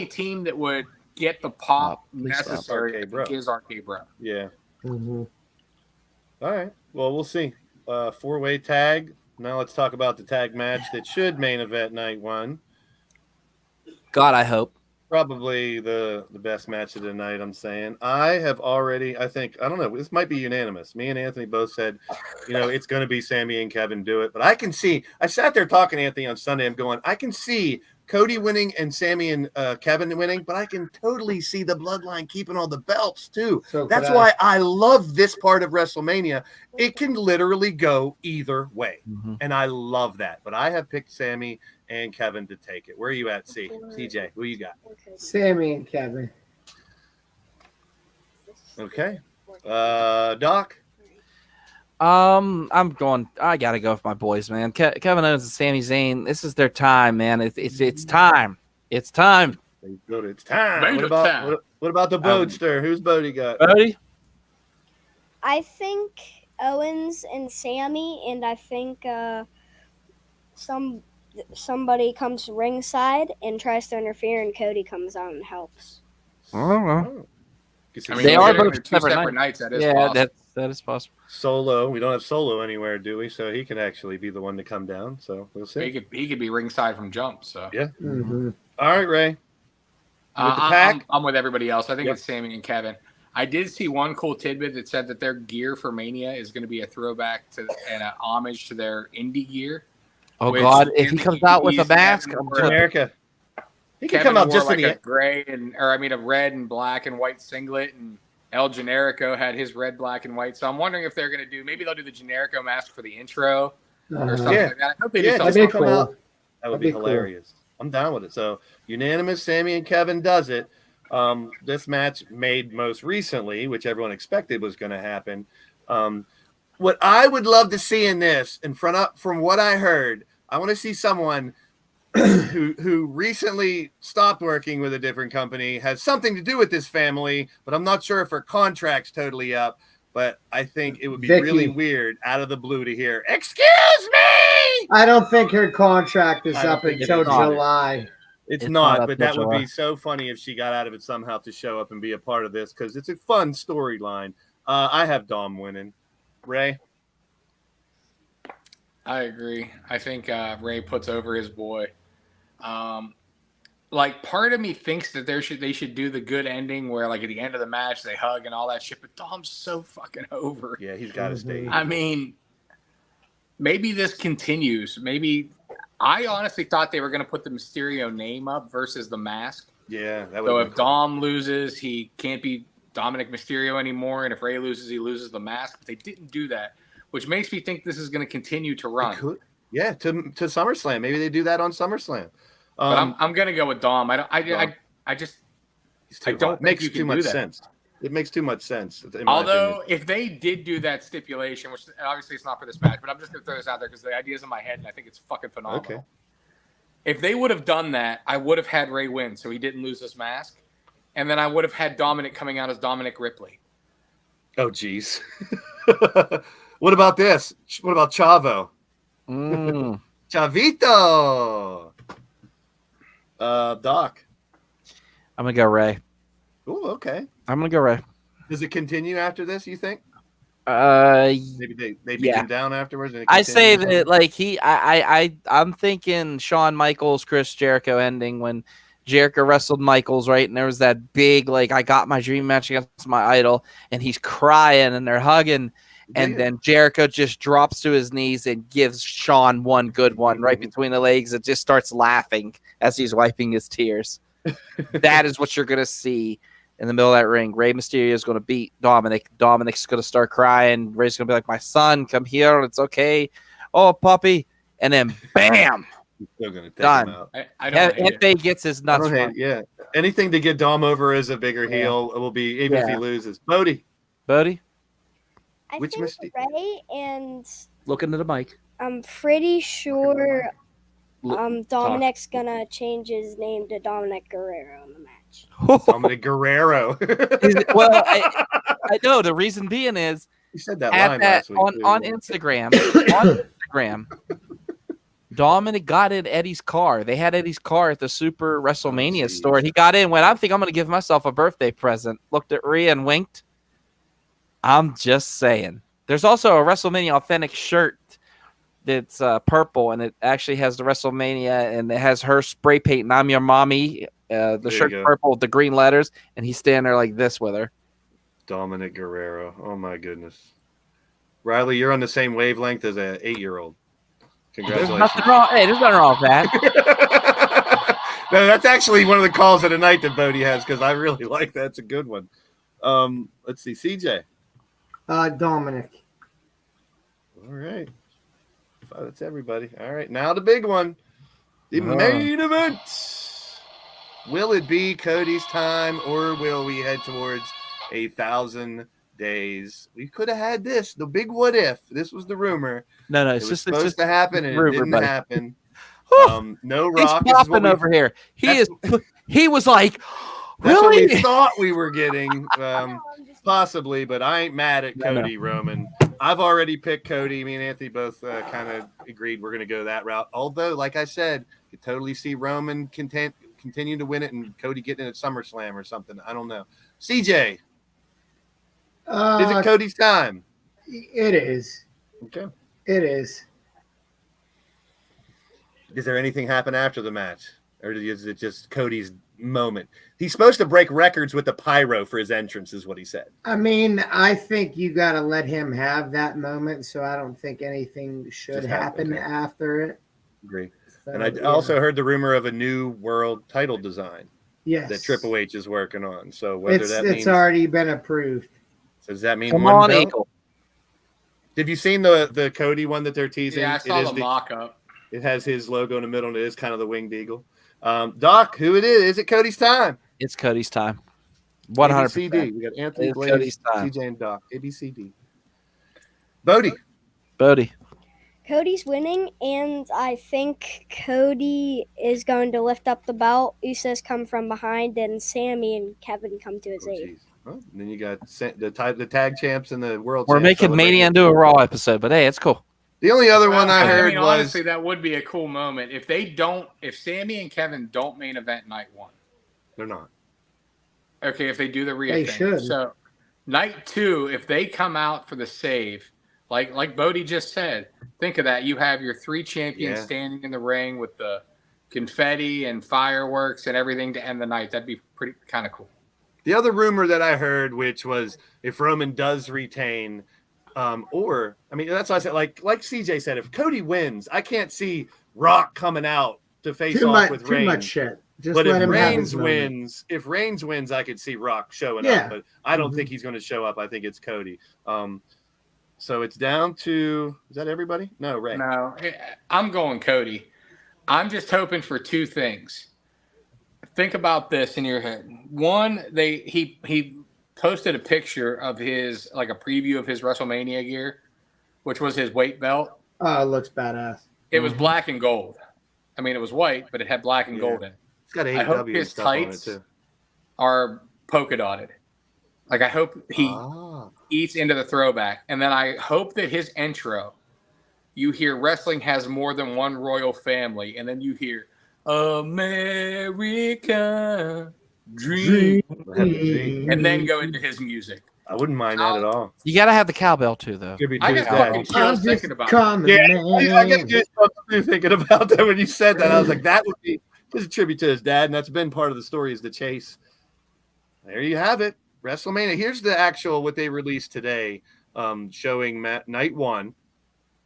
team that would get the pop necessary is RK Bro. Yeah. Mm-hmm. All right. Well, we'll see. 4-way tag. Now let's talk about the tag match that should main event night one. God, I hope. Probably the best match of the night, I'm saying. I don't know, this might be unanimous. Me and Anthony both said, it's going to be Sammy and Kevin do it. But I sat there talking to Anthony on Sunday. I'm going, I can see Cody winning and Sammy and Kevin winning, but I can totally see the bloodline keeping all the belts too. So That's why I love this part of WrestleMania. It can literally go either way, and I love that. But I have picked Sammy and Kevin to take it. Where are you at, CJ? Who you got? Sammy and Kevin. Okay. Doc? I'm going. I gotta go with my boys, man. Kevin Owens and Sami Zayn. This is their time, man. It's time. It's time. It's time. What about the Boatster? Whose boat you got? Bodie? I think Owens and Sammy, and I think somebody comes ringside and tries to interfere, and Cody comes out and helps. Oh. I mean, They are they're both two separate nights. That is yeah, possible. that is possible. Solo. We don't have Solo anywhere, do we? So he can actually be the one to come down. So we'll see. He could be ringside from jump. So yeah. Mm-hmm. All right, Ray. With the pack? I'm with everybody else. I think it's Sammy and Kevin. I did see one cool tidbit that said that their gear for Mania is going to be a throwback to and an homage to their indie gear. Oh God! If he comes out with a mask, America. He can Kevin come out wore just like in a gray a red and black and white singlet, and El Generico had his red, black, and white. So I'm wondering if they're going to maybe they'll do the Generico mask for the intro or something like that. I hope they do something. Come out. That would be hilarious. Cool. I'm down with it. So unanimous, Sammy and Kevin does it. This match made most recently, which everyone expected was going to happen. What I would love to see in this, from what I heard, I want to see someone who recently stopped working with a different company, has something to do with this family, but I'm not sure if her contract's totally up. But I think it would be really weird out of the blue to hear, "Excuse me!" I don't think her contract is up until July. It's not, but that would be so funny if she got out of it somehow to show up and be a part of this, because it's a fun storyline. I have Dom winning. Ray? I agree. I think Ray puts over his boy. Like, part of me thinks that they should do the good ending where, like, at the end of the match they hug and all that shit. But Dom's so fucking over. Yeah, he's got to stay. I mean, maybe this continues. Maybe I honestly thought they were going to put the Mysterio name up versus the mask. Yeah, that would. So if Dom loses, he can't be Dominic Mysterio anymore, and if Ray loses, he loses the mask. But they didn't do that, which makes me think this is going to continue to run. Yeah, to SummerSlam. Maybe they do that on SummerSlam. But I'm going to go with Dom. I just don't makes too much sense. It makes too much sense. Although, if they did do that stipulation, which obviously it's not for this match, but I'm just going to throw this out there because the idea is in my head, and I think it's fucking phenomenal. Okay. If they would have done that, I would have had Ray win, so he didn't lose his mask, and then I would have had Dominic coming out as Dominic Ripley. Oh, geez. What about this? What about Chavo? Chavito. Doc. I'm gonna go Ray. Oh, okay. I'm gonna go Ray. Does it continue after this, you think? Maybe they beat him down afterwards. And I say that, like, I'm thinking Shawn Michaels, Chris Jericho ending when Jericho wrestled Michaels, right? And there was that big, like, I got my dream match against my idol, and he's crying and they're hugging. And then Jericho just drops to his knees and gives Shawn one good one right between the legs. It just starts laughing as he's wiping his tears. That is what you're going to see in the middle of that ring. Rey Mysterio is going to beat Dominic. Dominic's going to start crying. Rey's going to be like, my son, come here. It's okay. Oh, puppy. And then, bam. He's still going to take done. him out. I don't Hefe gets his nuts run. Yeah. Anything to get Dom over as a bigger heel, it will be, even if he loses. Bodie. I think Ray, and look into the mic. I'm pretty sure Dominic's gonna change his name to Dominic Guerrero in the match. Dominic Guerrero. Well, I know the reason being is you said that line last week on Instagram. Dominic got in Eddie's car. They had Eddie's car at the Super WrestleMania store. He got in, went, I think I'm going to give myself a birthday present. Looked at Rhea and winked. I'm just saying. There's also a WrestleMania authentic shirt that's purple, and it actually has the WrestleMania, and it has her spray painting, I'm your mommy. The shirt's purple with the green letters, and he's standing there like this with her. Dominic Guerrero. Oh, my goodness. Riley, you're on the same wavelength as an 8-year-old. Congratulations. There's nothing wrong with that. No, that's actually one of the calls of the night that Bodie has because I really like that. It's a good one. Let's see, CJ. Dominic. All right. That's everybody. All right. Now the big one. The main event. Will it be Cody's time or will we head towards 1,000 days? We could have had this. The big what if. This was the rumor. No, It was supposed to happen and it didn't happen. No Rock. He's popping over here. He was like, that's what really? we thought we were getting. Possibly, but I ain't mad at Cody Roman. I've already picked Cody. Me and Anthony both kind of agreed we're going to go that route. Although, like I said, you totally see Roman continue to win it and Cody getting it at SummerSlam or something. I don't know. CJ, is it Cody's time? It is. Okay. It is. Does there anything happen after the match? Or is it just Cody's moment? He's supposed to break records with the pyro for his entrance, is what he said. I mean, I think you got to let him have that moment, so I don't think anything should happen after it. Agree. So, and I also heard the rumor of a new world title design that Triple H is working on. So whether it's already been approved. So does that mean Come one on, belt? Eagle. Have you seen the Cody one that they're teasing? Yeah, I saw the mock-up. It has his logo in the middle, and it is kind of the winged eagle. Doc, who it is? Is it Cody's time? It's Cody's time. 100%. ABCD. We got Anthony, It's Blaze, Cody's time. CJ, and Doc. ABCD. Bodie. Cody's winning, and I think Cody is going to lift up the belt. Usos come from behind, and Sammy and Kevin come to his aid. Well, then you got the tag champs and the world. We're making Mania into a Raw episode, but hey, it's cool. The only other one I heard was honestly that would be a cool moment if Sammy and Kevin don't main event night one. They're not. Okay, if they do the Rhea They thing. should. So night 2, if they come out for the save, like Bodie just said, think of that. You have your 3 champions standing in the ring with the confetti and fireworks and everything to end the night. That'd be pretty kind of cool. The other rumor that I heard, which was if Roman does retain, that's why I said, like CJ said, if Cody wins, I can't see Rock coming out to face off with Reigns. Too much shit. Just but let if him Reigns wins, I could see Rock showing up. But I don't think he's going to show up. I think it's Cody. So it's down to, is that everybody? No, Ray. No, I'm going Cody. I'm just hoping for 2 things. Think about this in your head. One, he posted a picture of his, like a preview of his WrestleMania gear, which was his weight belt. Oh, it looks badass. It was black and gold. I mean, it was white, but it had black and gold in it. It's got AEW I hope his stuff on it tights too. are polka dotted. Like, I hope he eats into the throwback. And then I hope that his intro, you hear wrestling has more than one royal family, and then you hear America Dream. And then go into his music. I wouldn't mind that at all. You got to have the cowbell too, though. I got fucking chills thinking about it. I get goosebumps thinking about that when you said that. I was like, that would be just a tribute to his dad, and that's been part of the story, is the chase. There you have it. WrestleMania. Here's the actual what they released today, showing night 1,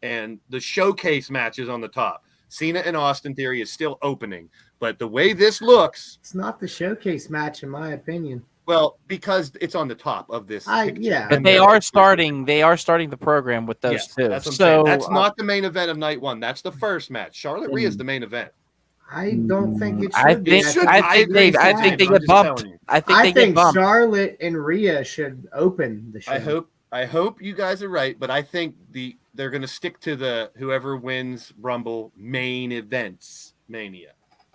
and the showcase matches on the top. Cena and Austin Theory is still opening, but the way this looks, it's not the showcase match, in my opinion. Well, because it's on the top of this. But they are starting. They are starting the program with those two. That's what I'm saying. That's not the main event of night 1. That's the first match. Charlotte Rhea is the main event. I don't think it should be. I think they get bumped. I think they get bumped. Charlotte and Rhea should open the show. I hope you guys are right, but I think they're going to stick to the whoever wins Rumble main events Mania.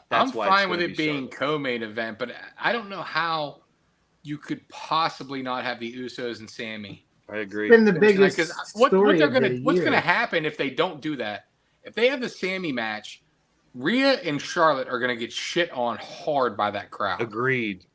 I'm fine with it being co-main event, but I don't know how you could possibly not have the Usos and Sammy. I agree. It's been the biggest what's going to happen if they don't do that? If they have the Sammy match, Rhea and Charlotte are going to get shit on hard by that crowd. Agreed.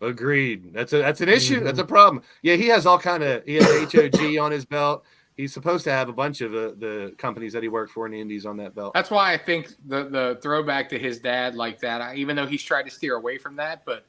That's an issue. That's a problem. Yeah, he has HOG on his belt. He's supposed to have a bunch of the companies that he worked for in the Indies on that belt. That's why I think the throwback to his dad like that, even though he's tried to steer away from that, but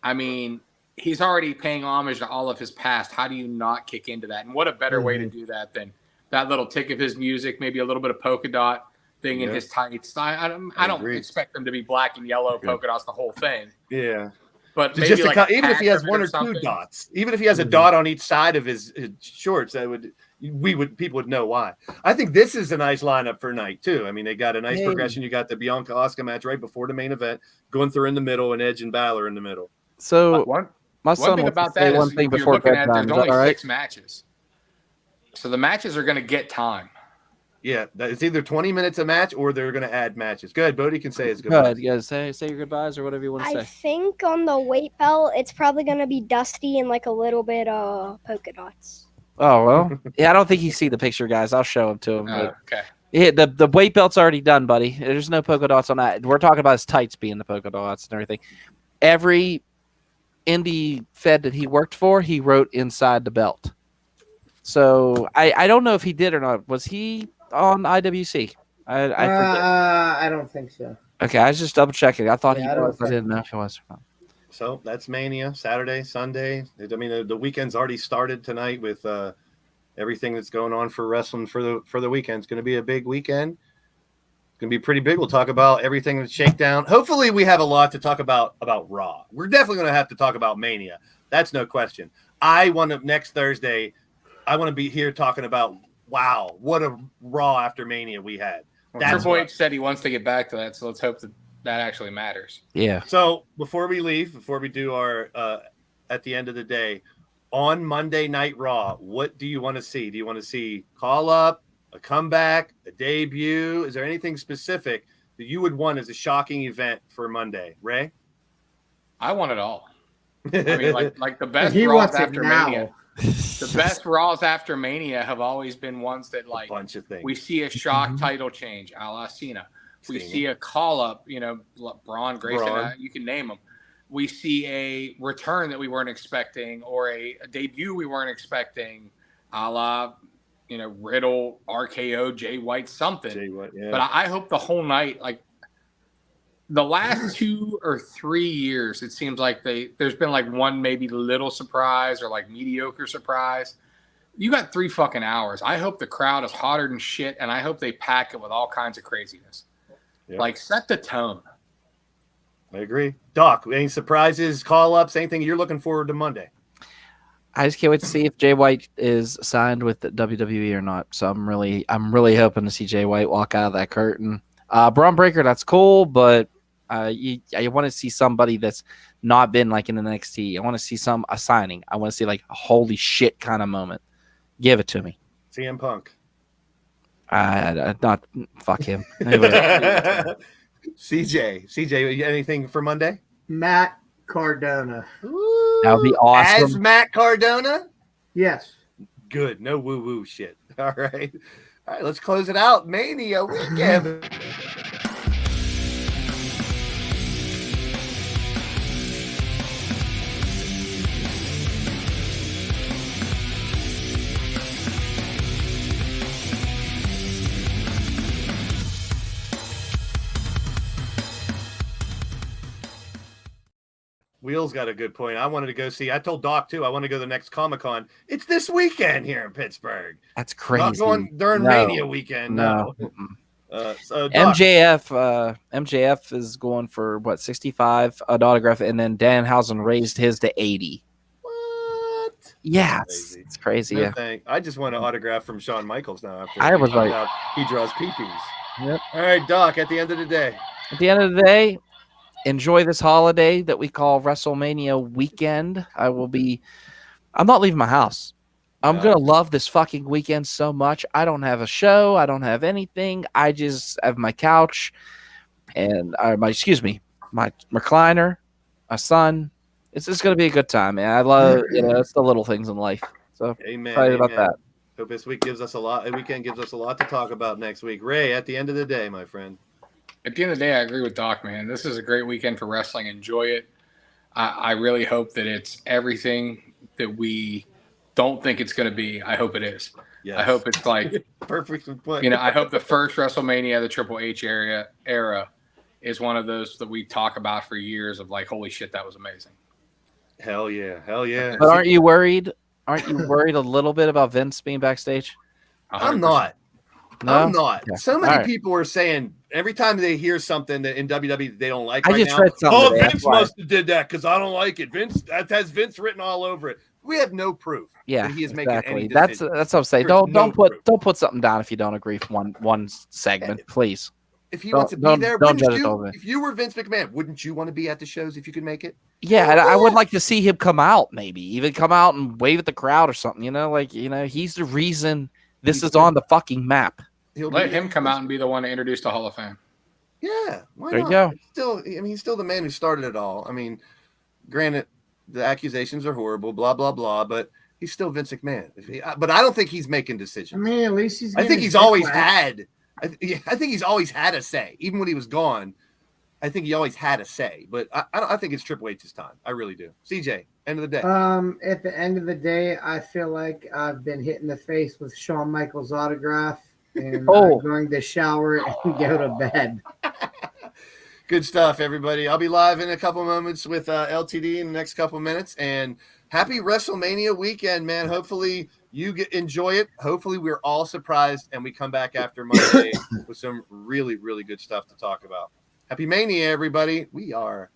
I mean, he's already paying homage to all of his past. How do you not kick into that? And what a better way to do that than that little tick of his music, maybe a little bit of polka dot, thing in his tights. I don't agree. expect them to be black and yellow polka dots the whole thing. Yeah. But Just maybe like even if he has one or two something. dots, even if he has a dot on each side of his shorts, people would know why. I think this is a nice lineup for night too. I mean, they got a nice progression. You got the Bianca Asuka match right before the main event, Gunther in the middle, and Edge and Balor in the middle. So one son thing about that is you're looking at there's only 6 matches, so the matches are going to get time. Yeah, it's either 20 minutes a match or they're going to add matches. Go ahead, Bodie can say his Go ahead. goodbyes. Yeah, say your goodbyes or whatever you want to say. I think on the weight belt, it's probably going to be dusty and like a little bit of polka dots. Oh, well. Yeah, I don't think you see the picture, guys. I'll show them to him. Okay. Yeah, the weight belt's already done, buddy. There's no polka dots on that. We're talking about his tights being the polka dots and everything. Every indie fed that he worked for, he wrote inside the belt. So I don't know if he did or not. Was he on IWC? I forget. I don't think so. Okay, I was just double checking. I thought he I was. I didn't know if he was or not. So that's Mania, Saturday, Sunday. I mean, the weekend's already started tonight with everything that's going on for wrestling for the weekend. It's going to be a big weekend. It's going to be pretty big. We'll talk about everything that's shakedown. Hopefully, we have a lot to talk about Raw. We're definitely going to have to talk about Mania. That's no question. Next Thursday, I want to be here talking about, wow, what a Raw after Mania we had. Well, Triple H said he wants to get back to that, so let's hope that actually matters. Yeah. So before we do our at the end of the day, on Monday Night Raw, what do you want to see? Do you want to see call up, a comeback, a debut? Is there anything specific that you would want as a shocking event for Monday, Ray? I want it all. I mean, like the best He Raws wants it after now. Mania. The best Raws after Mania have always been ones that like Bunch of things. we see a shock title change, a la Cena. We see a call up, Braun, Grayson, you can name them. We see a return that we weren't expecting, or a debut we weren't expecting, a la, Riddle, RKO, Jay White, something. Jay White, yeah. But I hope the whole night, like the last 2 or 3 years, it seems like there's been like one maybe little surprise or like mediocre surprise. You got 3 fucking hours. I hope the crowd is hotter than shit, and I hope they pack it with all kinds of craziness. Yep. Like, set the tone. I agree. Doc, any surprises, call-ups, anything you're looking forward to Monday? I just can't wait to see if Jay White is signed with the WWE or not. So I'm really hoping to see Jay White walk out of that curtain. Braun Breaker, that's cool, but you want to see somebody that's not been like in NXT. I want to see a signing. I want to see like a holy shit kind of moment. Give it to me. CM Punk. Not fuck him. CJ, anything for Monday? Matt Cardona. That would be awesome. As Matt Cardona? Yes. Good. No woo-woo shit. All right. All right, let's close it out. Mania weekend. Wheels got a good point. I wanted to go see. I told Doc too. I want to go to the next Comic-Con. It's this weekend here in Pittsburgh. That's crazy. Not going during Mania weekend. No. So Doc, MJF is going for what, 65 an autograph, and then Danhausen raised his to 80. What? Yeah, it's crazy. No, I just want an autograph from Shawn Michaels now. After I was like, he draws peepees. Yep. All right, Doc. At the end of the day. Enjoy this holiday that we call WrestleMania weekend. I'm not leaving my house. I'm going to love this fucking weekend so much. I don't have a show. I don't have anything. I just have my couch and my recliner, my son. It's just going to be a good time, man. I love, it's the little things in life. So excited about that. Hope this week gives us a lot. The weekend gives us a lot to talk about next week. Ray, at the end of the day, my friend. At the end of the day, I agree with Doc, man. This is a great weekend for wrestling. Enjoy it. I really hope that it's everything that we don't think it's going to be. I hope it is. Yes. I hope it's like perfect. I hope the first WrestleMania, the Triple H era is one of those that we talk about for years of like, holy shit, that was amazing. Hell yeah. Hell yeah. But aren't you worried a little bit about Vince being backstage? 100%. I'm not. No? I'm not. Yeah. So many All right. people are saying every time they hear something that in WWE they don't like I right just now. read something Oh, today, Vince that's why. must have did that because I don't like it. Vince, that has Vince written all over it. We have no proof Yeah, that he is making any exactly. That's decisions. what I'm saying. There's Don't no proof. don't put something down if you don't agree from one segment, please. If he Don't- wants to be don't- there, don't wouldn't judge it you? over it. If you were Vince McMahon, wouldn't you want to be at the shows if you could make it? Yeah, and I would like to see him come out, maybe even come out and wave at the crowd or something. He's the reason this is on the fucking map. He'll Let be him come out and be the one to introduce the Hall of Fame. Yeah, why There you not? go. Still, I mean, he's still the man who started it all. I mean, granted, the accusations are horrible, blah blah blah, but he's still Vince McMahon. But I don't think he's making I decisions. mean, at least he's. I think getting he's his always dick wet. had. I think he's always had a say, even when he was gone. I think he always had a say, but I think it's Triple H's time. I really do. CJ, end of the day. At the end of the day, I feel like I've been hit in the face with Shawn Michaels' autograph, and I'm going to shower and go to bed. Good stuff, everybody. I'll be live in a couple moments with LTD in the next couple minutes. And happy WrestleMania weekend, man. Hopefully you enjoy it. Hopefully we're all surprised and we come back after Monday with some really, really good stuff to talk about. Happy Mania, everybody. We are.